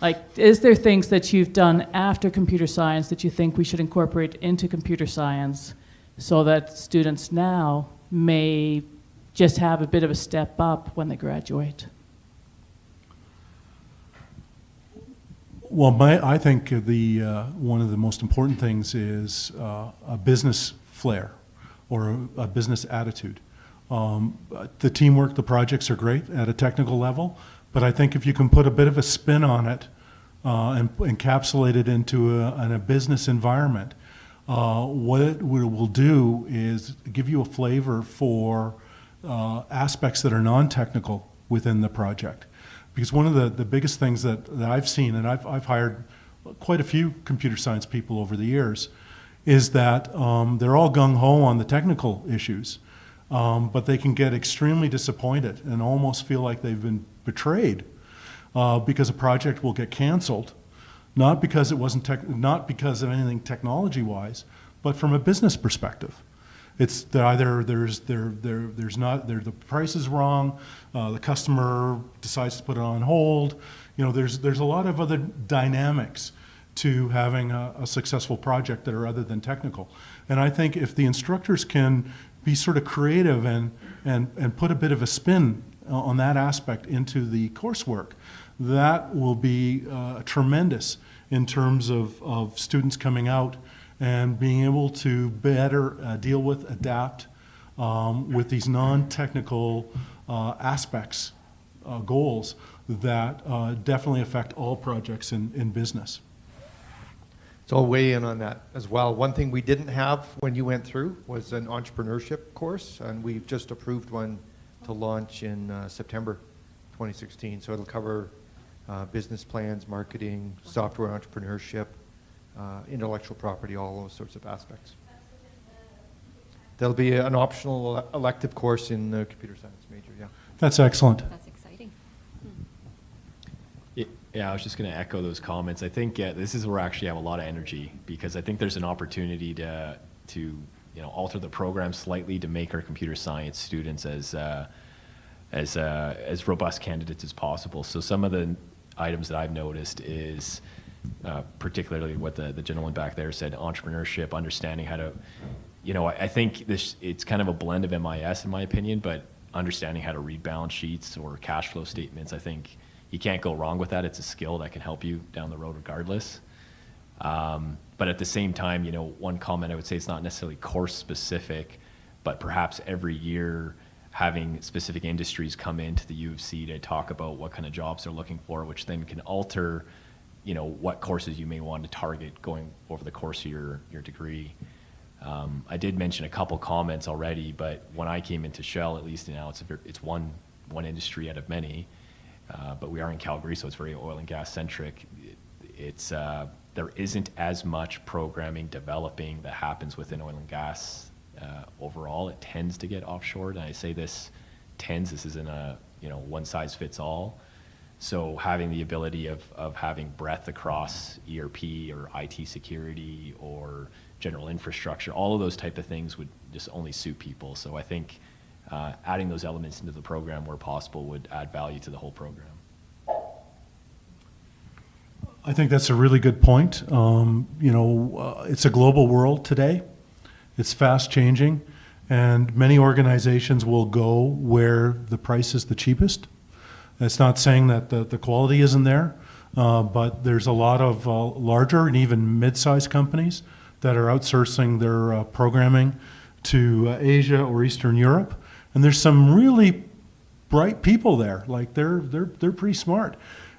Like, is there things that you've done after computer science that you think we should incorporate into computer science so that students now may just have a bit of a step up when they graduate? Well, I think one of the most important things is a business flair or a business attitude. The teamwork, the projects are great at a technical level, but I think if you can put a bit of a spin on it and encapsulate it into a business environment, what it will do is give you a flavor for aspects that are non-technical within the project. Because one of the biggest things that I've seen, and I've hired quite a few computer science people over the years, is that they're all gung-ho on the technical issues, but they can get extremely disappointed and almost feel like they've been betrayed because a project will get canceled, not because it wasn't not because of anything technology-wise, but from a business perspective. It's either the price is wrong, the customer decides to put it on hold. You know, there's a lot of other dynamics to having a successful project that are other than technical. And I think if the instructors can be sort of creative and put a bit of a spin on that aspect into the coursework, that will be tremendous in terms of students coming out and being able to better deal with, adapt with these non-technical aspects, goals that definitely affect all projects in business. So I'll weigh in on that as well. One thing we didn't have when you went through was an entrepreneurship course, and we've just approved one to launch in September 2016. So it'll cover business plans, marketing, software entrepreneurship, intellectual property, all those sorts of aspects. There'll be an optional elective course in the computer science major, yeah. That's excellent. That's exciting. Yeah, I was just going to echo those comments. I think this is where I actually have a lot of energy, because I think there's an opportunity to alter the program slightly to make our computer science students as robust candidates as possible. So some of the items that I've noticed is particularly what the gentleman back there said, entrepreneurship, understanding how to, I think it's kind of a blend of MIS in my opinion, but understanding how to read balance sheets or cash flow statements, I think you can't go wrong with that. It's a skill that can help you down the road regardless. But at the same time, one comment I would say, it's not necessarily course specific, but perhaps every year having specific industries come into the U of C to talk about what kind of jobs they're looking for, which then can alter, what courses you may want to target going over the course of your degree. I did mention a couple comments already, but when I came into Shell, at least now it's one industry out of many. But we are in Calgary, so it's very oil and gas centric. There isn't as much programming developing that happens within oil and gas overall it tends to get offshored. And I say this isn't a one size fits all. So having the ability of having breadth across ERP or IT security or general infrastructure, all of those type of things would just only suit people. So I think adding those elements into the program where possible would add value to the whole program. I think that's a really good point. It's a global world today. It's fast changing, and many organizations will go where the price is the cheapest. It's not saying that the quality isn't there, but there's a lot of larger and even mid-sized companies that are outsourcing their programming to Asia or Eastern Europe, and there's some really bright people there. Like they're pretty smart.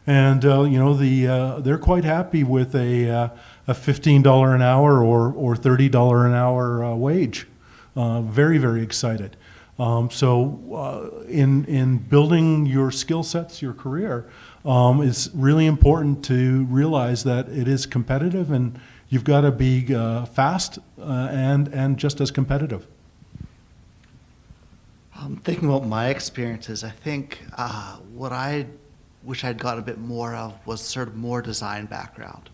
And they're quite happy with a $15 an hour or $30 an hour wage. Very, very excited. So in building your skill sets, your career, it's really important to realize that it is competitive, and you've got to be fast and just as competitive. Thinking about my experiences, I think what I wish I'd gotten a bit more of was sort of more design background.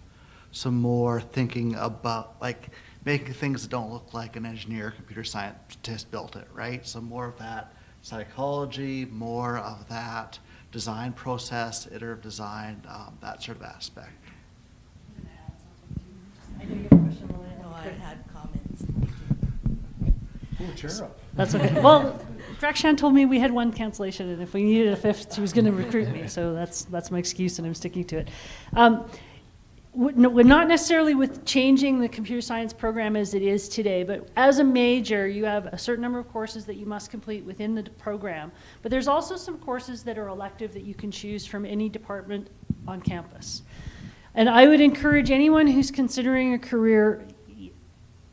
So more thinking about like making things that don't look like an engineer or computer scientist built it, right? So more of that psychology, more of that design process, iterative design, that sort of aspect. No, I had comments. Pull a chair up. That's okay. Well, Drakshan told me we had one cancellation, and if we needed a fifth, she was going to recruit me. So that's my excuse, and I'm sticking to it. We're not necessarily with changing the computer science program as it is today, but as a major, you have a certain number of courses that you must complete within the program. But there's also some courses that are elective that you can choose from any department on campus. And I would encourage anyone who's considering a career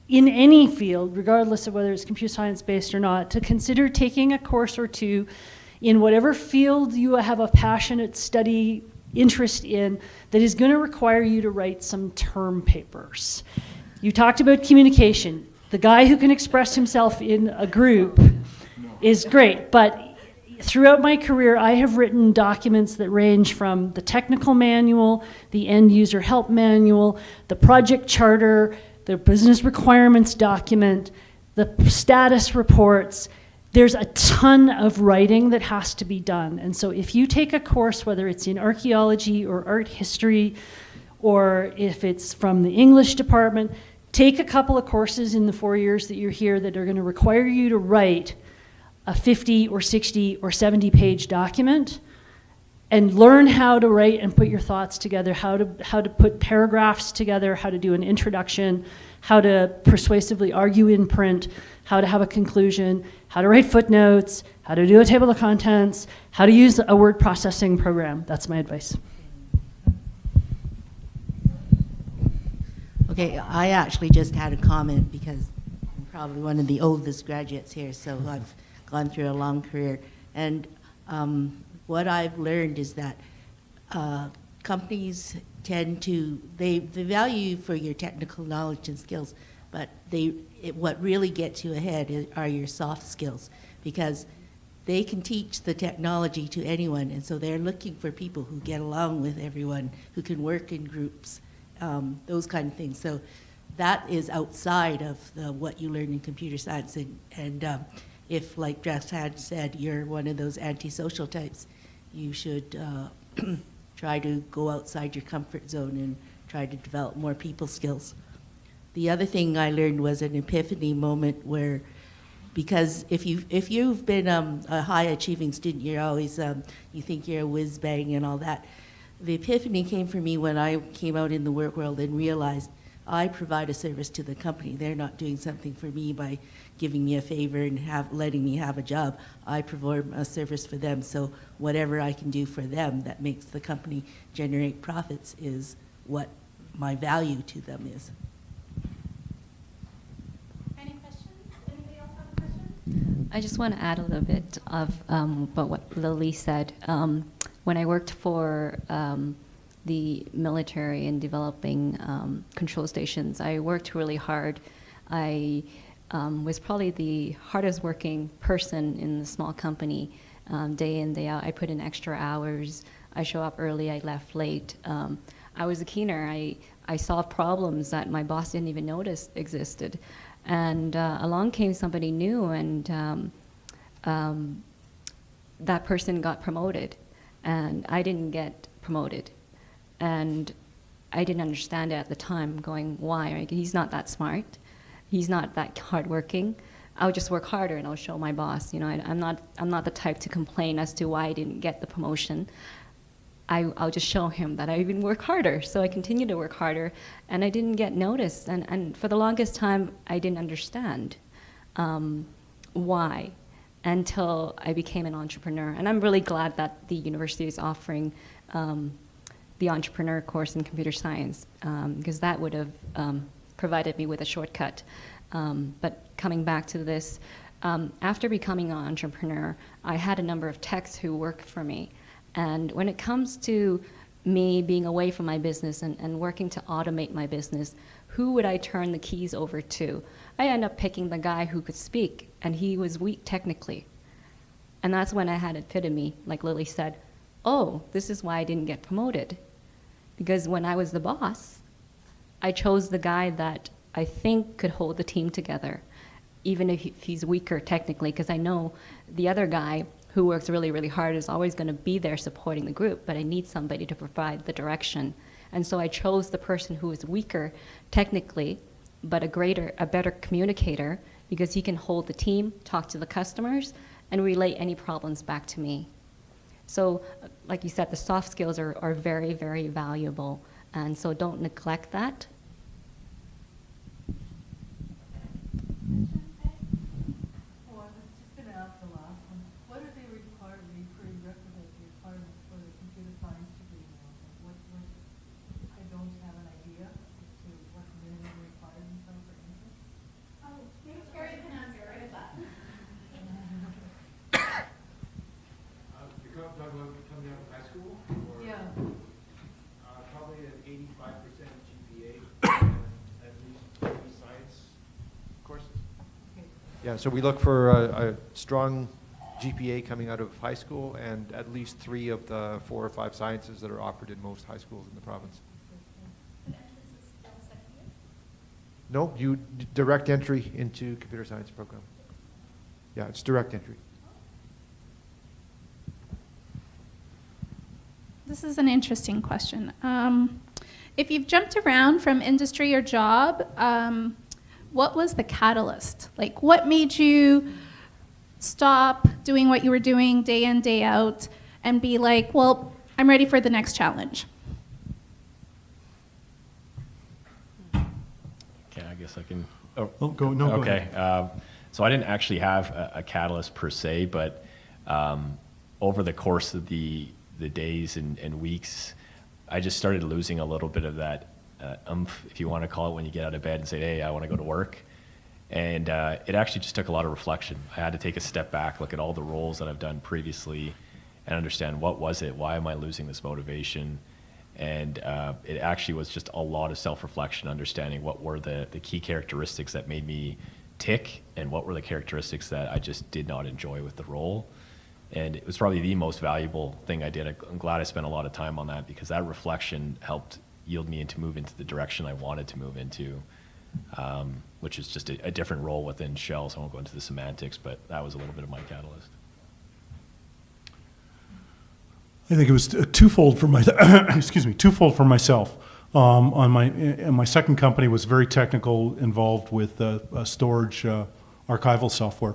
in any field, regardless of whether it's computer science based or not, to consider taking a course or two in whatever field you have a passionate study interest in that is going to require you to write some term papers. You talked about communication. The guy who can express himself in a group is great, but throughout my career, I have written documents that range from the technical manual, the end user help manual, the project charter, the business requirements document, the status reports. There's a ton of writing that has to be done. And so if you take a course, whether it's in archaeology or art history, or if it's from the English department, take a couple of courses in the 4 years that you're here that are going to require you to write a 50 or 60 or 70 page document, and learn how to write and put your thoughts together, how to put paragraphs together, how to do an introduction, how to persuasively argue in print, how to have a conclusion, how to write footnotes, how to do a table of contents, how to use a word processing program. That's my advice. Okay, I actually just had a comment because I'm probably one of the oldest graduates here, so I've gone through a long career. And what I've learned is that companies tend to, they value you for your technical knowledge and skills, but what really gets you ahead are your soft skills, because they can teach the technology to anyone, and so they're looking for people who get along with everyone, who can work in groups, those kind of things. So that is outside of what you learn in computer science, and if, like Brosz had said, you're one of those antisocial types, you should try to go outside your comfort zone and try to develop more people skills. The other thing I learned was an epiphany moment where, because if you've been a high achieving student, you're always, you think you're a whiz bang and all that. The epiphany came for me when I came out in the work world and realized I provide a service to the company. They're not doing something for me by giving me a favor and letting me have a job. I perform a service for them, so whatever I can do for them that makes the company generate profits is what my value to them is. Any questions? Anybody else have a question? I just want to add a little bit of about what Lily said. When I worked for the military in developing control stations, I worked really hard. I was probably the hardest working person in the small company, day in, day out. I put in extra hours. I show up early, I left late. I was a keener. I solved problems that my boss didn't even notice existed. And along came somebody new, and that person got promoted, and I didn't get promoted. And I didn't understand it at the time, going, why? Like, he's not that smart. He's not that hardworking. I'll just work harder and I'll show my boss. You know, I'm not the type to complain as to why I didn't get the promotion. I'll just show him that I even work harder. So I continued to work harder, and I didn't get noticed. And for the longest time, I didn't understand why, until I became an entrepreneur. And I'm really glad that the university is offering the entrepreneur course in computer science, because that would have provided me with a shortcut. But coming back to this, after becoming an entrepreneur, I had a number of techs who worked for me. And when it comes to me being away from my business and working to automate my business, who would I turn the keys over to? I ended up picking the guy who could speak, and he was weak technically. And that's when I had it fit in me, like Lily said, oh, this is why I didn't get promoted. Because when I was the boss, I chose the guy that I think could hold the team together, even if he's weaker technically, because I know the other guy who works really, really hard is always going to be there supporting the group, but I need somebody to provide the direction. And so I chose the person who is weaker technically, but a better communicator, because he can hold the team, talk to the customers, and relay any problems back to me. So, like you said, the soft skills are very, very valuable, and so don't neglect that. Coming out of high school? Or, Yeah. Probably an 85% GPA and at least 3 science courses. Yeah, so we look for a strong GPA coming out of high school and at least 3 of the 4 or 5 sciences that are offered in most high schools in the province. No, you direct entry into computer science program. Yeah, it's direct entry. This is an interesting question. If you've jumped around from industry or job, what was the catalyst? Like, what made you stop doing what you were doing day in, day out, and be like, well, I'm ready for the next challenge? Okay, I guess I can. Oh, go Okay. ahead. So I didn't actually have a catalyst per se, but over the course of the days and weeks, I just started losing a little bit of that oomph, if you want to call it, when you get out of bed and say, hey, I want to go to work. And it actually just took a lot of reflection. I had to take a step back, look at all the roles that I've done previously, and understand what was it, why am I losing this motivation? And it actually was just a lot of self-reflection, understanding what were the key characteristics that made me tick, and what were the characteristics that I just did not enjoy with the role. And it was probably the most valuable thing I did. I'm glad I spent a lot of time on that, because that reflection helped yield me into move into the direction I wanted to move into, which is just a different role within Shell. So I won't go into the semantics, but that was a little bit of my catalyst. I think it was twofold for my twofold for myself. My second company was very technical, involved with storage archival software,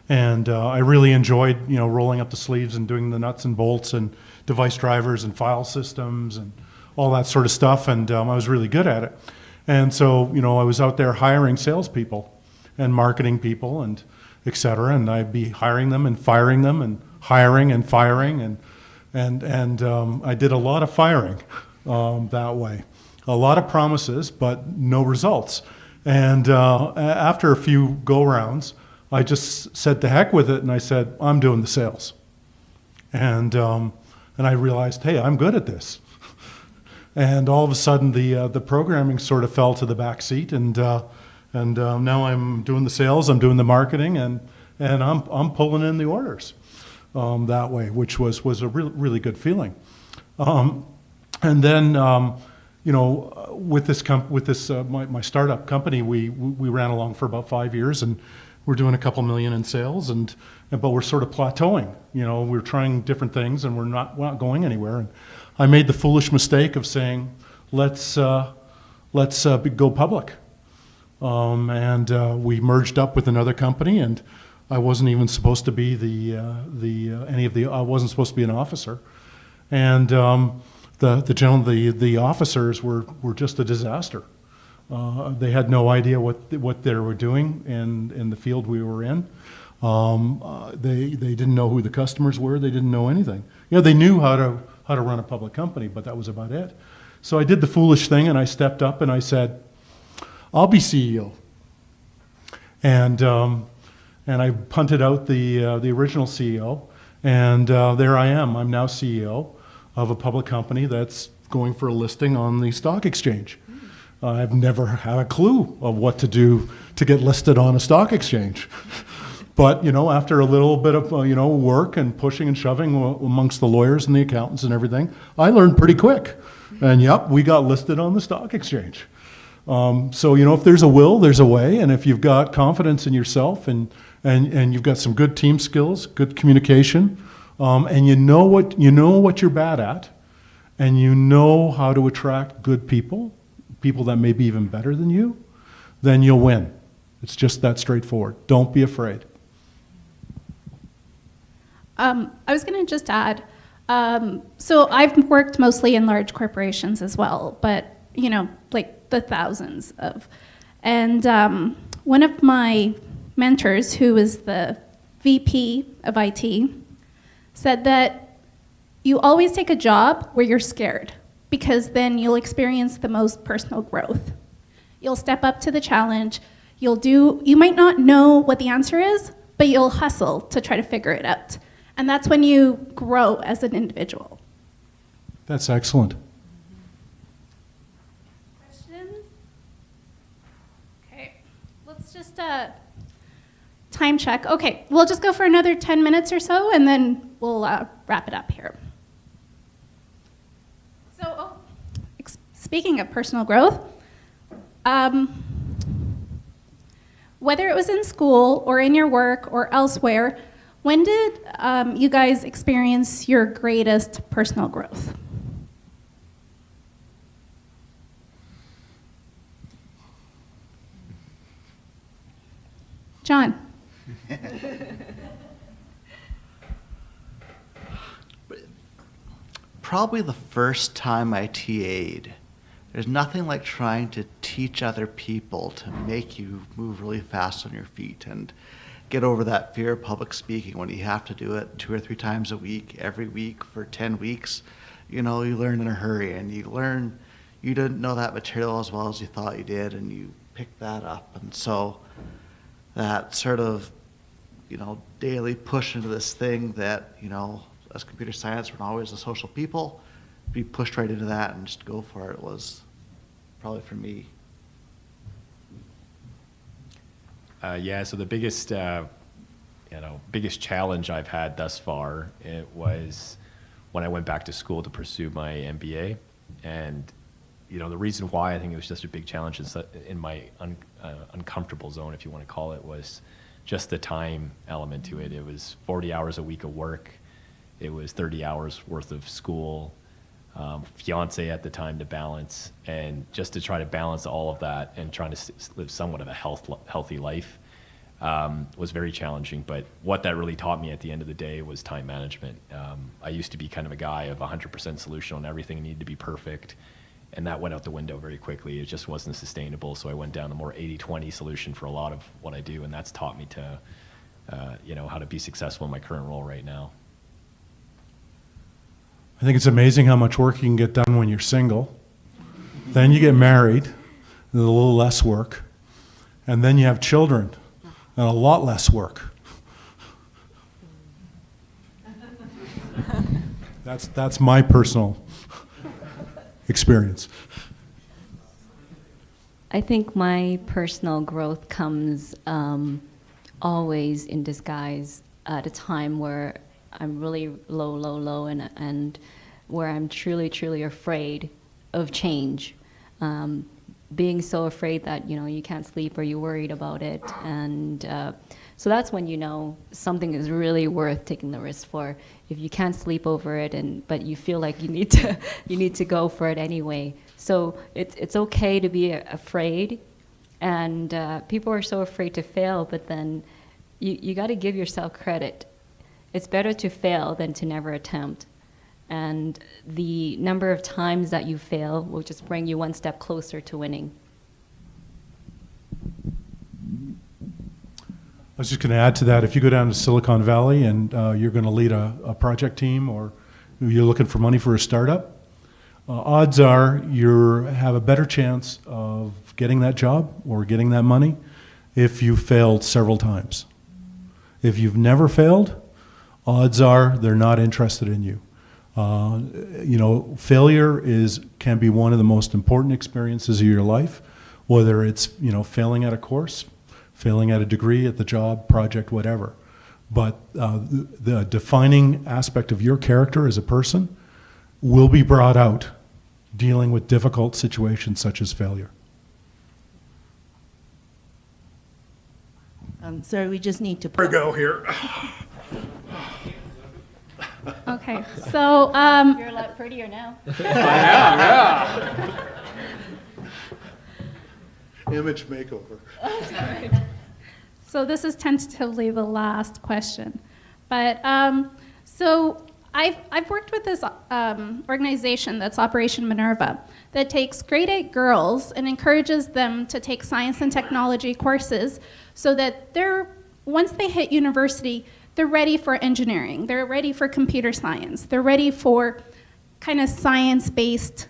and I really enjoyed rolling up the sleeves and doing the nuts and bolts and device drivers and file systems and all that sort of stuff, and I was really good at it. And so I was out there hiring salespeople and marketing people and et cetera, and I'd be hiring them and firing them and hiring and firing and I did a lot of firing that way. A lot of promises, but no results. And after a few go-rounds, I just said to heck with it, and I said, I'm doing the sales. And I realized, hey, I'm good at this. And all of a sudden, the programming sort of fell to the back seat, and And now I'm doing the sales, I'm doing the marketing, and I'm pulling in the orders that way, which was a really good feeling. And then, you know, with this my startup company, we ran along for about 5 years, and we're doing a couple million in sales, but we're sort of plateauing. You know, we're trying different things, and we're not going anywhere. And I made the foolish mistake of saying, let's go public. And we merged up with another company, and I wasn't even supposed to be I wasn't supposed to be an officer. And the officers were just a disaster. They had no idea what they were doing in the field we were in. They didn't know who the customers were. They didn't know anything. You know, they knew how to run a public company, but that was about it. So I did the foolish thing, and I stepped up and I said, I'll be CEO. And I punted out the original CEO, and there I am. I'm now CEO of a public company that's going for a listing on the stock exchange. I've never had a clue of what to do to get listed on a stock exchange. But, you know, after a little bit of, work and pushing and shoving amongst the lawyers and the accountants and everything, I learned pretty quick. And yep, we got listed on the stock exchange. So, you know, if there's a will, there's a way. And if you've got confidence in yourself and you've got some good team skills, good communication, and you know what you're bad at, and you know how to attract good people that may be even better than you, then you'll win. It's just that straightforward. Don't be afraid. I was going to just add, so I've worked mostly in large corporations as well, but, you know, like the thousands of. And one of my mentors, who was the VP of IT, said that you always take a job where you're scared, because then you'll experience the most personal growth. You'll step up to the challenge. You might not know what the answer is, but you'll hustle to try to figure it out. And that's when you grow as an individual. That's excellent. Questions? Okay, let's just time check. Okay, we'll just go for another 10 minutes or so, and then we'll wrap it up here. So, speaking of personal growth, whether it was in school or in your work or elsewhere, when did you guys experience your greatest personal growth? John. Probably the first time I TA'd. There's nothing like trying to teach other people to make you move really fast on your feet and get over that fear of public speaking when you have to do it 2 or 3 times a week, every week for 10 weeks. You know, you learn in a hurry, and you learn you didn't know that material as well as you thought you did, and you pick that up. And so that sort of, you know, daily push into this thing that, you know, as computer science, we're not always the social people. Be pushed right into that and just go for it was probably for me. Yeah, so the biggest challenge I've had thus far, it was when I went back to school to pursue my MBA. And, you know, the reason why I think it was just a big challenge in my uncomfortable zone, if you want to call it, was just the time element to it. It was 40 hours a week of work. It was 30 hours worth of school, fiance at the time to balance, and just to try to balance all of that and trying to live somewhat of a healthy life was very challenging. But what that really taught me at the end of the day was time management. I used to be kind of a guy of 100% solution on everything, needed to be perfect, and that went out the window very quickly. It just wasn't sustainable, so I went down the more 80-20 solution for a lot of what I do, and that's taught me to, how to be successful in my current role right now. I think it's amazing how much work you can get done when you're single. Then you get married, and a little less work. And then you have children, and a lot less work. That's my personal experience. I think my personal growth comes always in disguise at a time where I'm really low, and where I'm truly afraid of change. Being so afraid that, you can't sleep or you're worried about it. And so that's when you know something is really worth taking the risk for. If you can't sleep over it, but you feel like you need to go for it anyway. So it's okay to be afraid. And people are so afraid to fail, but then you got to give yourself credit. It's better to fail than to never attempt. And the number of times that you fail will just bring you one step closer to winning. I was just going to add to that, if you go down to Silicon Valley and you're going to lead a project team, or you're looking for money for a startup, odds are you have a better chance of getting that job or getting that money if you failed several times. If you've never failed, odds are they're not interested in you. Failure can be one of the most important experiences of your life, whether it's failing at a course, failing at a degree, at the job, project, whatever. But the defining aspect of your character as a person will be brought out dealing with difficult situations such as failure. Sir, we just need to. Here we go here. Okay, so You're a lot prettier now. Image makeover. so this is tentatively the last question, but so I've worked with this organization that's Operation Minerva that takes grade 8 girls and encourages them to take science and technology courses so that once they hit university, they're ready for engineering, they're ready for computer science, they're ready for kind of science-based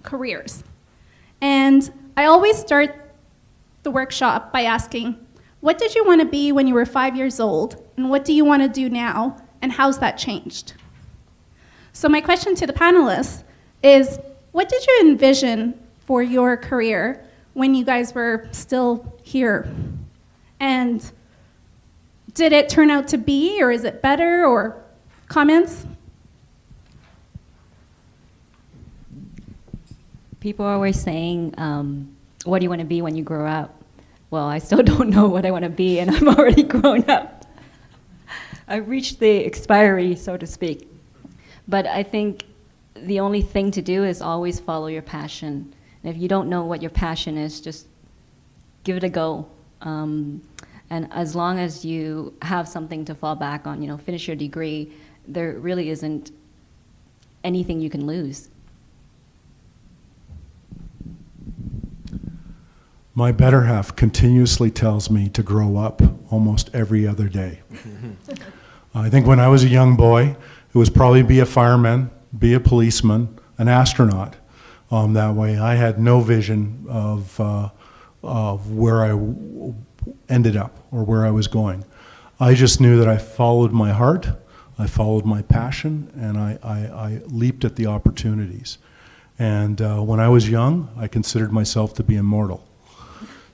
careers. And I always start the workshop by asking, what did you want to be when you were 5 years old? And what do you want to do now? And how's that changed? So my question to the panelists is, what did you envision for your career when you guys were still here? And did it turn out to be, or is it better, or comments? People are always saying, what do you want to be when you grow up? Well, I still don't know what I want to be, and I'm already grown up. I've reached the expiry, so to speak. But I think the only thing to do is always follow your passion. And if you don't know what your passion is, just give it a go. And as long as you have something to fall back on, finish your degree, there really isn't anything you can lose. My better half continuously tells me to grow up almost every other day. I think when I was a young boy, it was probably be a fireman, be a policeman, an astronaut. That way, I had no vision of where I ended up or where I was going. I just knew that I followed my heart, I followed my passion, and I leaped at the opportunities. And when I was young, I considered myself to be immortal.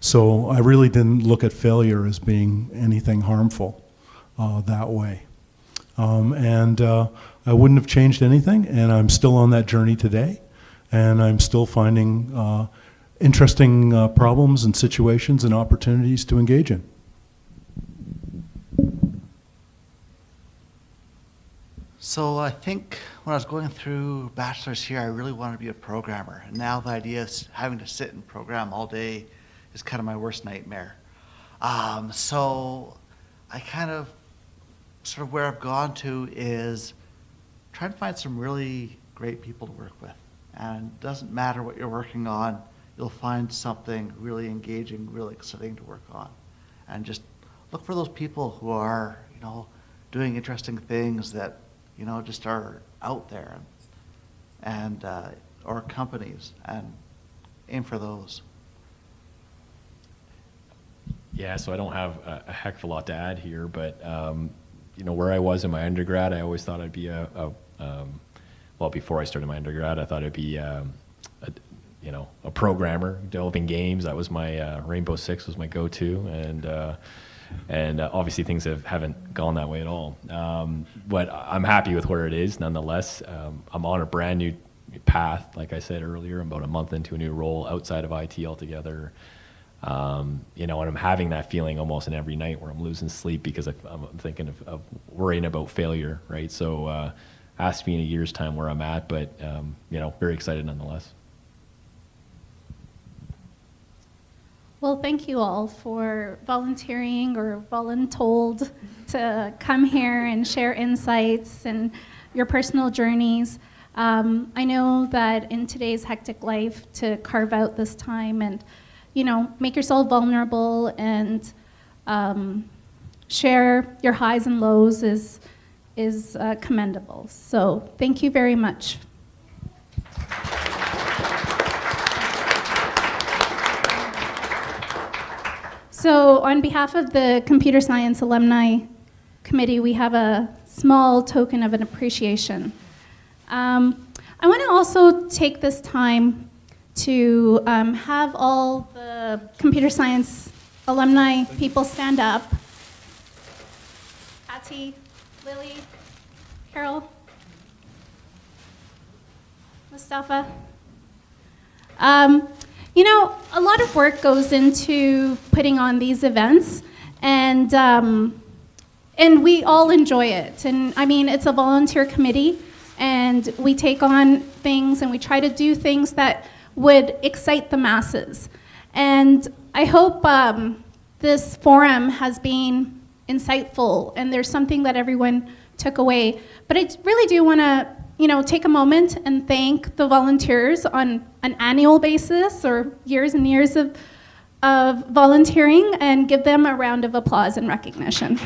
So I really didn't look at failure as being anything harmful that way. I wouldn't have changed anything, and I'm still on that journey today, and I'm still finding interesting problems and situations and opportunities to engage in. So I think when I was going through bachelor's here, I really wanted to be a programmer. And now the idea of having to sit and program all day is kind of my worst nightmare. So I kind of, sort of where I've gone to is trying to find some really great people to work with. And it doesn't matter what you're working on, you'll find something really engaging, really exciting to work on. And just look for those people who are, doing interesting things that, just are out there, and or companies, and aim for those. Yeah, so I don't have a heck of a lot to add here, but where I was in my undergrad, I always thought I'd be well, before I started my undergrad, I thought I'd be a programmer developing games. That was my Rainbow Six was my go-to, and obviously things haven't gone that way at all. But I'm happy with where it is nonetheless. I'm on a brand new path, like I said earlier. I'm about a month into a new role outside of IT altogether. And I'm having that feeling almost in every night where I'm losing sleep because I'm thinking of worrying about failure, right? So ask me in a year's time where I'm at, but very excited nonetheless. Well, thank you all for volunteering or voluntold to come here and share insights and your personal journeys. I know that in today's hectic life, to carve out this time and make yourself vulnerable and share your highs and lows is commendable. So thank you very much. So on behalf of the Computer Science Alumni Committee, we have a small token of an appreciation. I want to also take this time to have all the computer science alumni people stand up. Hattie, Lily, Carol, Mustafa. A lot of work goes into putting on these events, and we all enjoy it. And I mean, it's a volunteer committee, and we take on things and we try to do things that would excite the masses. And I hope this forum has been insightful and there's something that everyone took away. But I really do want to take a moment and thank the volunteers on an annual basis or years and years of volunteering, and give them a round of applause and recognition.